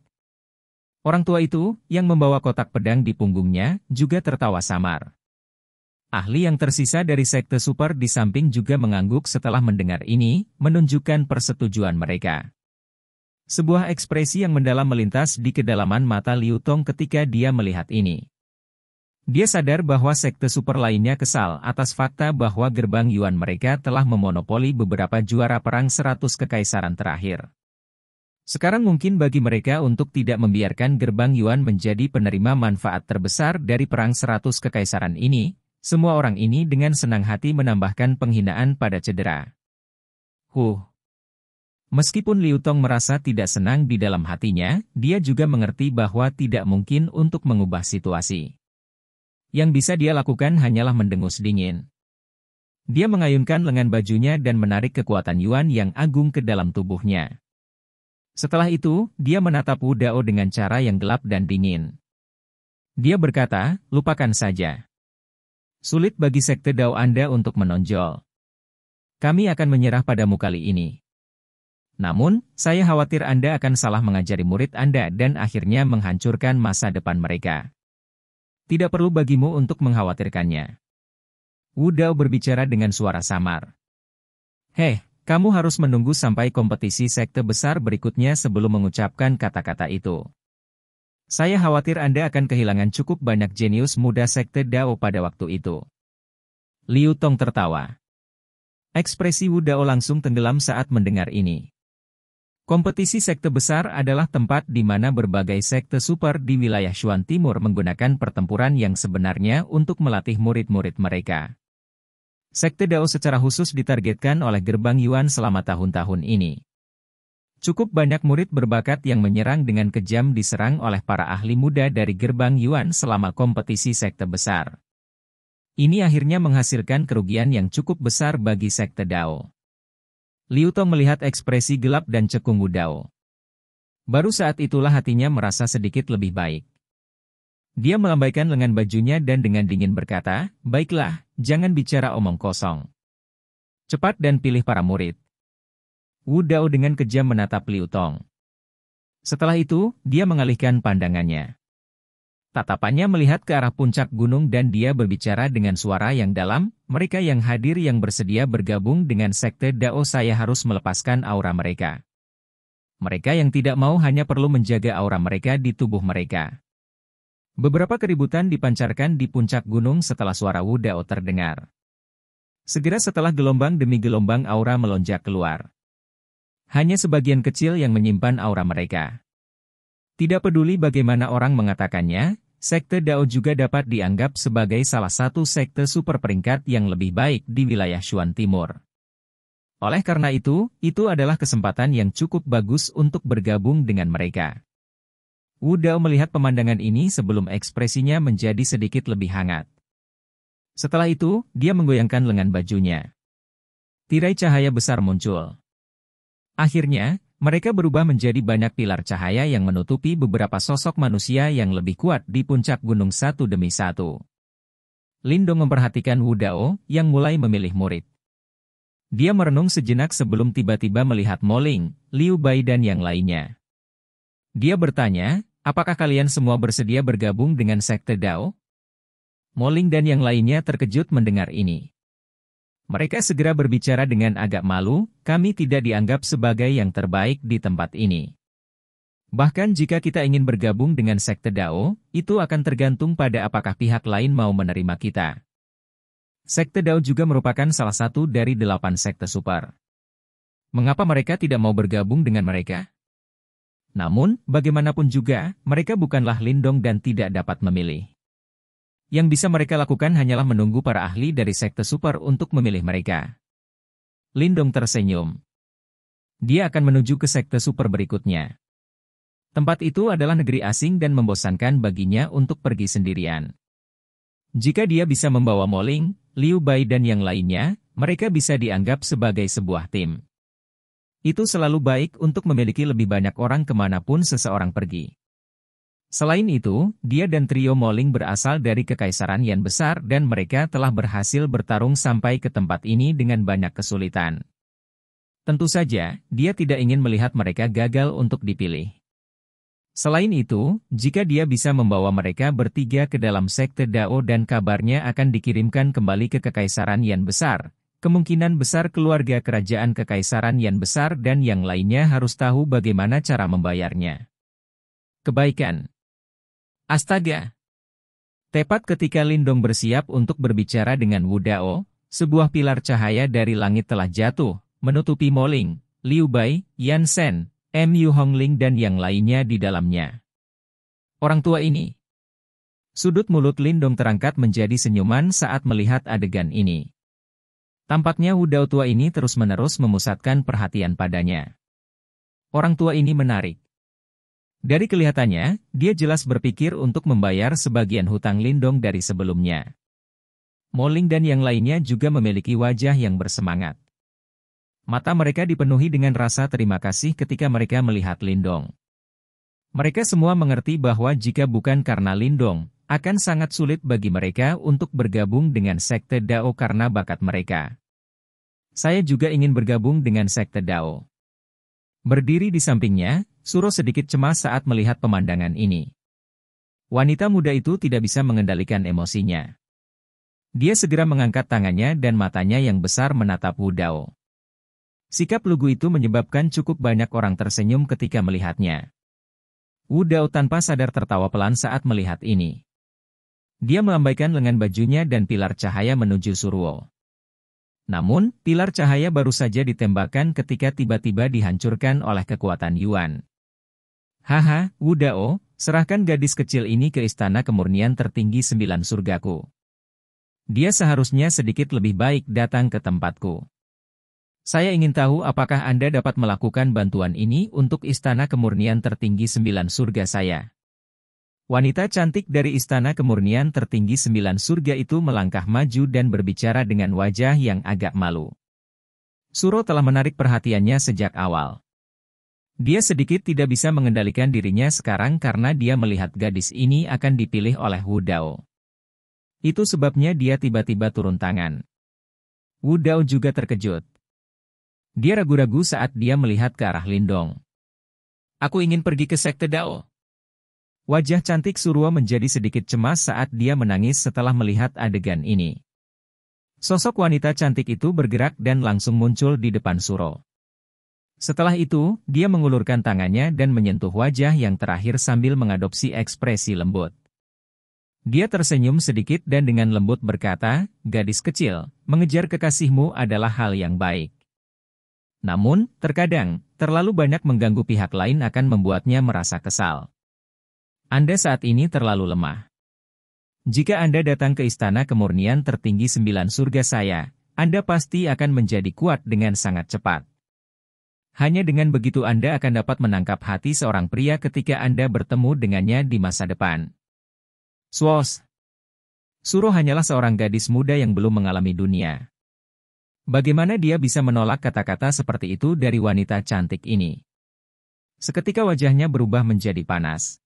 Orang tua itu, yang membawa kotak pedang di punggungnya, juga tertawa samar. Ahli yang tersisa dari sekte super di samping juga mengangguk setelah mendengar ini, menunjukkan persetujuan mereka. Sebuah ekspresi yang mendalam melintas di kedalaman mata Liu Tong ketika dia melihat ini. Dia sadar bahwa sekte super lainnya kesal atas fakta bahwa gerbang Yuan mereka telah memonopoli beberapa juara perang 100 kekaisaran terakhir. Sekarang mungkin bagi mereka untuk tidak membiarkan gerbang Yuan menjadi penerima manfaat terbesar dari perang 100 kekaisaran ini. Semua orang ini dengan senang hati menambahkan penghinaan pada cedera. Meskipun Liu Tong merasa tidak senang di dalam hatinya, dia juga mengerti bahwa tidak mungkin untuk mengubah situasi. Yang bisa dia lakukan hanyalah mendengus dingin. Dia mengayunkan lengan bajunya dan menarik kekuatan Yuan yang agung ke dalam tubuhnya. Setelah itu, dia menatap Wu Dao dengan cara yang gelap dan dingin. Dia berkata, lupakan saja. Sulit bagi sekte Dao Anda untuk menonjol. Kami akan menyerah padamu kali ini. Namun, saya khawatir Anda akan salah mengajari murid Anda dan akhirnya menghancurkan masa depan mereka. Tidak perlu bagimu untuk mengkhawatirkannya. Wu Dao berbicara dengan suara samar. Heh, kamu harus menunggu sampai kompetisi sekte besar berikutnya sebelum mengucapkan kata-kata itu. Saya khawatir Anda akan kehilangan cukup banyak jenius muda sekte Dao pada waktu itu. Liu Tong tertawa. Ekspresi Wu Dao langsung tenggelam saat mendengar ini. Kompetisi sekte besar adalah tempat di mana berbagai sekte super di wilayah Shuan Timur menggunakan pertempuran yang sebenarnya untuk melatih murid-murid mereka. Sekte Dao secara khusus ditargetkan oleh gerbang Yuan selama tahun-tahun ini. Cukup banyak murid berbakat yang menyerang dengan kejam diserang oleh para ahli muda dari gerbang Yuan selama kompetisi sekte besar. Ini akhirnya menghasilkan kerugian yang cukup besar bagi sekte Dao. Liu Tong melihat ekspresi gelap dan cekung Wu Dao. Baru saat itulah hatinya merasa sedikit lebih baik. Dia melambaikan lengan bajunya dan dengan dingin berkata, "Baiklah, jangan bicara omong kosong. Cepat dan pilih para murid." Wu Dao dengan kejam menatap Liu Tong. Setelah itu, dia mengalihkan pandangannya. Tatapannya melihat ke arah puncak gunung dan dia berbicara dengan suara yang dalam, "Mereka yang hadir yang bersedia bergabung dengan sekte Dao, saya harus melepaskan aura mereka. Mereka yang tidak mau hanya perlu menjaga aura mereka di tubuh mereka." Beberapa keributan dipancarkan di puncak gunung setelah suara Wu Dao terdengar. Segera setelah gelombang demi gelombang aura melonjak keluar. Hanya sebagian kecil yang menyimpan aura mereka. Tidak peduli bagaimana orang mengatakannya, sekte Dao juga dapat dianggap sebagai salah satu sekte super peringkat yang lebih baik di wilayah Shuan Timur. Oleh karena itu adalah kesempatan yang cukup bagus untuk bergabung dengan mereka. Wu Dao melihat pemandangan ini sebelum ekspresinya menjadi sedikit lebih hangat. Setelah itu, dia menggoyangkan lengan bajunya. Tirai cahaya besar muncul. Akhirnya, mereka berubah menjadi banyak pilar cahaya yang menutupi beberapa sosok manusia yang lebih kuat di puncak gunung satu demi satu. Lindong memperhatikan Wu Dao yang mulai memilih murid. Dia merenung sejenak sebelum tiba-tiba melihat Mo Ling, Liu Bai dan yang lainnya. Dia bertanya, "Apakah kalian semua bersedia bergabung dengan sekte Dao?" Mo Ling dan yang lainnya terkejut mendengar ini. Mereka segera berbicara dengan agak malu, "Kami tidak dianggap sebagai yang terbaik di tempat ini. Bahkan jika kita ingin bergabung dengan sekte Dao, itu akan tergantung pada apakah pihak lain mau menerima kita." Sekte Dao juga merupakan salah satu dari 8 sekte super. Mengapa mereka tidak mau bergabung dengan mereka? Namun, bagaimanapun juga, mereka bukanlah Lindong dan tidak dapat memilih. Yang bisa mereka lakukan hanyalah menunggu para ahli dari sekte super untuk memilih mereka. Lindong tersenyum. Dia akan menuju ke sekte super berikutnya. Tempat itu adalah negeri asing dan membosankan baginya untuk pergi sendirian. Jika dia bisa membawa Mo Ling, Liu Bai dan yang lainnya, mereka bisa dianggap sebagai sebuah tim. Itu selalu baik untuk memiliki lebih banyak orang kemanapun seseorang pergi. Selain itu, dia dan trio Mo Ling berasal dari Kekaisaran Yan besar dan mereka telah berhasil bertarung sampai ke tempat ini dengan banyak kesulitan. Tentu saja, dia tidak ingin melihat mereka gagal untuk dipilih. Selain itu, jika dia bisa membawa mereka bertiga ke dalam sekte Dao dan kabarnya akan dikirimkan kembali ke Kekaisaran Yan besar, kemungkinan besar keluarga kerajaan Kekaisaran Yan besar dan yang lainnya harus tahu bagaimana cara membayarnya. Kebaikan. Astaga! Tepat ketika Lindong bersiap untuk berbicara dengan Wu Dao, sebuah pilar cahaya dari langit telah jatuh, menutupi Mo Ling, Liu Bai, Yan Shen, Mu Hongling dan yang lainnya di dalamnya. Orang tua ini. Sudut mulut Lindong terangkat menjadi senyuman saat melihat adegan ini. Tampaknya Wu Dao tua ini terus-menerus memusatkan perhatian padanya. Orang tua ini menarik. Dari kelihatannya, dia jelas berpikir untuk membayar sebagian hutang Lindong dari sebelumnya. Mo Ling dan yang lainnya juga memiliki wajah yang bersemangat. Mata mereka dipenuhi dengan rasa terima kasih ketika mereka melihat Lindong. Mereka semua mengerti bahwa jika bukan karena Lindong, akan sangat sulit bagi mereka untuk bergabung dengan sekte Dao karena bakat mereka. Saya juga ingin bergabung dengan sekte Dao. Berdiri di sampingnya, Suro sedikit cemas saat melihat pemandangan ini. Wanita muda itu tidak bisa mengendalikan emosinya. Dia segera mengangkat tangannya dan matanya yang besar menatap Wu Dao. Sikap lugu itu menyebabkan cukup banyak orang tersenyum ketika melihatnya. Wu Dao tanpa sadar tertawa pelan saat melihat ini. Dia melambaikan lengan bajunya dan pilar cahaya menuju Suruo. Namun, pilar cahaya baru saja ditembakkan ketika tiba-tiba dihancurkan oleh kekuatan Yuan. Haha, Wu Dao, serahkan gadis kecil ini ke istana kemurnian tertinggi 9 surgaku. Dia seharusnya sedikit lebih baik datang ke tempatku. Saya ingin tahu apakah Anda dapat melakukan bantuan ini untuk istana kemurnian tertinggi 9 surga saya. Wanita cantik dari istana kemurnian tertinggi 9 surga itu melangkah maju dan berbicara dengan wajah yang agak malu. Suro telah menarik perhatiannya sejak awal. Dia sedikit tidak bisa mengendalikan dirinya sekarang karena dia melihat gadis ini akan dipilih oleh Wu Dao. Itu sebabnya dia tiba-tiba turun tangan. Wu Dao juga terkejut. Dia ragu-ragu saat dia melihat ke arah Lindong. Aku ingin pergi ke Sekte Dao. Wajah cantik Suruo menjadi sedikit cemas saat dia menangis setelah melihat adegan ini. Sosok wanita cantik itu bergerak dan langsung muncul di depan Suro. Setelah itu, dia mengulurkan tangannya dan menyentuh wajah yang terakhir sambil mengadopsi ekspresi lembut. Dia tersenyum sedikit dan dengan lembut berkata, gadis kecil, mengejar kekasihmu adalah hal yang baik. Namun, terkadang, terlalu banyak mengganggu pihak lain akan membuatnya merasa kesal. Anda saat ini terlalu lemah. Jika Anda datang ke istana kemurnian tertinggi 9 surga saya, Anda pasti akan menjadi kuat dengan sangat cepat. Hanya dengan begitu Anda akan dapat menangkap hati seorang pria ketika Anda bertemu dengannya di masa depan. Swos. Suro hanyalah seorang gadis muda yang belum mengalami dunia. Bagaimana dia bisa menolak kata-kata seperti itu dari wanita cantik ini? Seketika wajahnya berubah menjadi panas.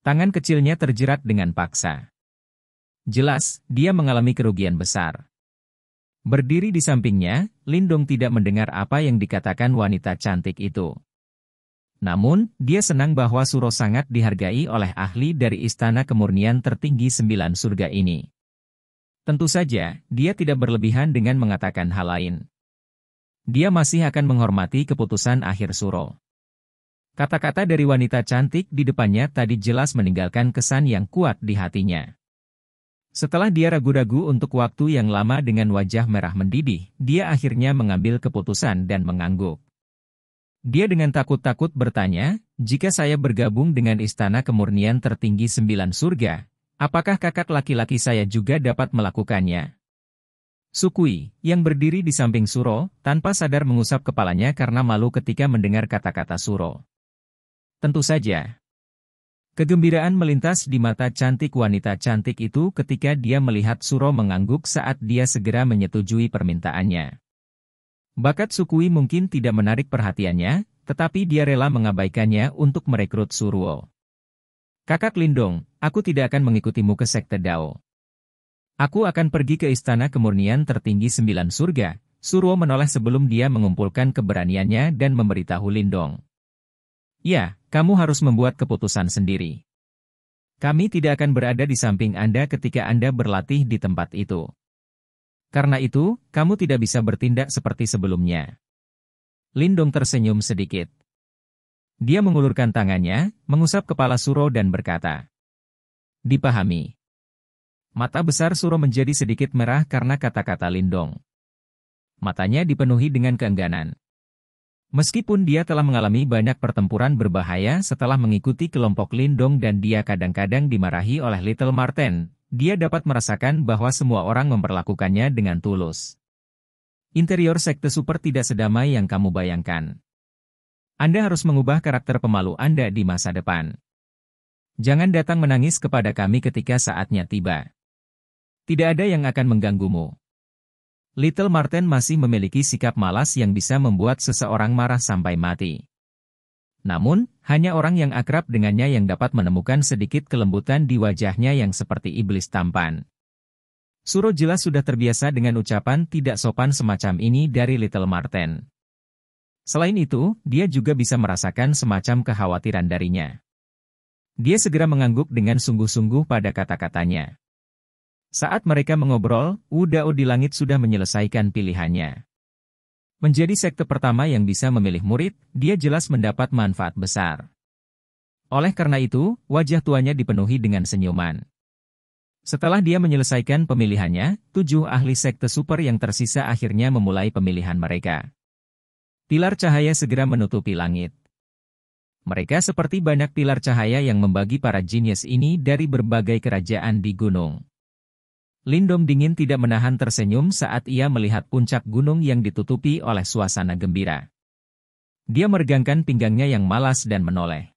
Tangan kecilnya terjerat dengan paksa. Jelas, dia mengalami kerugian besar. Berdiri di sampingnya, Lindong tidak mendengar apa yang dikatakan wanita cantik itu. Namun, dia senang bahwa Suro sangat dihargai oleh ahli dari istana kemurnian tertinggi 9 surga ini. Tentu saja, dia tidak berlebihan dengan mengatakan hal lain. Dia masih akan menghormati keputusan akhir Suro. Kata-kata dari wanita cantik di depannya tadi jelas meninggalkan kesan yang kuat di hatinya. Setelah dia ragu-ragu untuk waktu yang lama dengan wajah merah mendidih, dia akhirnya mengambil keputusan dan mengangguk. Dia dengan takut-takut bertanya, jika saya bergabung dengan istana kemurnian tertinggi 9 surga, apakah kakak laki-laki saya juga dapat melakukannya? Sukui, yang berdiri di samping Suro, tanpa sadar mengusap kepalanya karena malu ketika mendengar kata-kata Suro. Tentu saja. Kegembiraan melintas di mata cantik wanita cantik itu ketika dia melihat Suro mengangguk saat dia segera menyetujui permintaannya. Bakat Sukui mungkin tidak menarik perhatiannya, tetapi dia rela mengabaikannya untuk merekrut Suruo. Kakak Lindong, aku tidak akan mengikutimu ke Sekte Dao. Aku akan pergi ke istana kemurnian tertinggi 9 surga. Suruo menoleh sebelum dia mengumpulkan keberaniannya dan memberitahu Lindong. Ya, kamu harus membuat keputusan sendiri. Kami tidak akan berada di samping Anda ketika Anda berlatih di tempat itu. Karena itu, kamu tidak bisa bertindak seperti sebelumnya. Lindong tersenyum sedikit. Dia mengulurkan tangannya, mengusap kepala Suro dan berkata. Dipahami. Mata besar Suro menjadi sedikit merah karena kata-kata Lindong. Matanya dipenuhi dengan keengganan. Meskipun dia telah mengalami banyak pertempuran berbahaya setelah mengikuti kelompok Lindong dan dia kadang-kadang dimarahi oleh Little Marten, dia dapat merasakan bahwa semua orang memperlakukannya dengan tulus. Interior sekte super tidak sedamai yang kamu bayangkan. Anda harus mengubah karakter pemalu Anda di masa depan. Jangan datang menangis kepada kami ketika saatnya tiba. Tidak ada yang akan mengganggumu. Little Marten masih memiliki sikap malas yang bisa membuat seseorang marah sampai mati. Namun, hanya orang yang akrab dengannya yang dapat menemukan sedikit kelembutan di wajahnya yang seperti iblis tampan. Suro jelas sudah terbiasa dengan ucapan tidak sopan semacam ini dari Little Marten. Selain itu, dia juga bisa merasakan semacam kekhawatiran darinya. Dia segera mengangguk dengan sungguh-sungguh pada kata-katanya. Saat mereka mengobrol, Wu Dao di langit sudah menyelesaikan pilihannya. Menjadi sekte pertama yang bisa memilih murid, dia jelas mendapat manfaat besar. Oleh karena itu, wajah tuanya dipenuhi dengan senyuman. Setelah dia menyelesaikan pemilihannya, 7 ahli sekte super yang tersisa akhirnya memulai pemilihan mereka. Pilar cahaya segera menutupi langit. Mereka seperti banyak pilar cahaya yang membagi para jenius ini dari berbagai kerajaan di gunung. Lindong dingin tidak menahan tersenyum saat ia melihat puncak gunung yang ditutupi oleh suasana gembira. Dia meregangkan pinggangnya yang malas dan menoleh.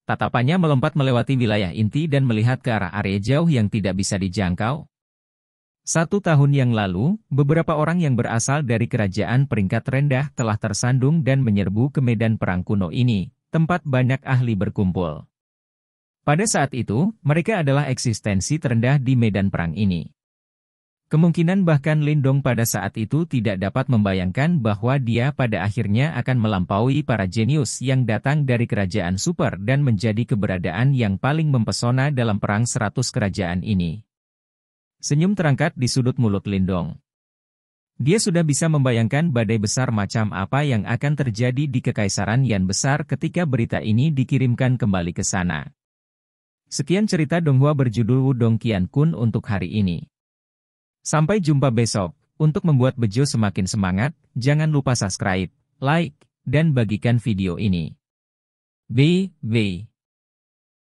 Tatapannya melompat melewati wilayah inti dan melihat ke arah area jauh yang tidak bisa dijangkau. 1 tahun yang lalu, beberapa orang yang berasal dari kerajaan peringkat rendah telah tersandung dan menyerbu ke medan perang kuno ini, tempat banyak ahli berkumpul. Pada saat itu, mereka adalah eksistensi terendah di medan perang ini. Kemungkinan bahkan Lindong pada saat itu tidak dapat membayangkan bahwa dia pada akhirnya akan melampaui para jenius yang datang dari kerajaan super dan menjadi keberadaan yang paling mempesona dalam perang 100 kerajaan ini. Senyum terangkat di sudut mulut Lindong. Dia sudah bisa membayangkan badai besar macam apa yang akan terjadi di Kekaisaran Yan besar ketika berita ini dikirimkan kembali ke sana. Sekian cerita Donghua berjudul Wudong Qiankun untuk hari ini. Sampai jumpa besok. Untuk membuat Bejo semakin semangat, jangan lupa subscribe, like, dan bagikan video ini. Bye.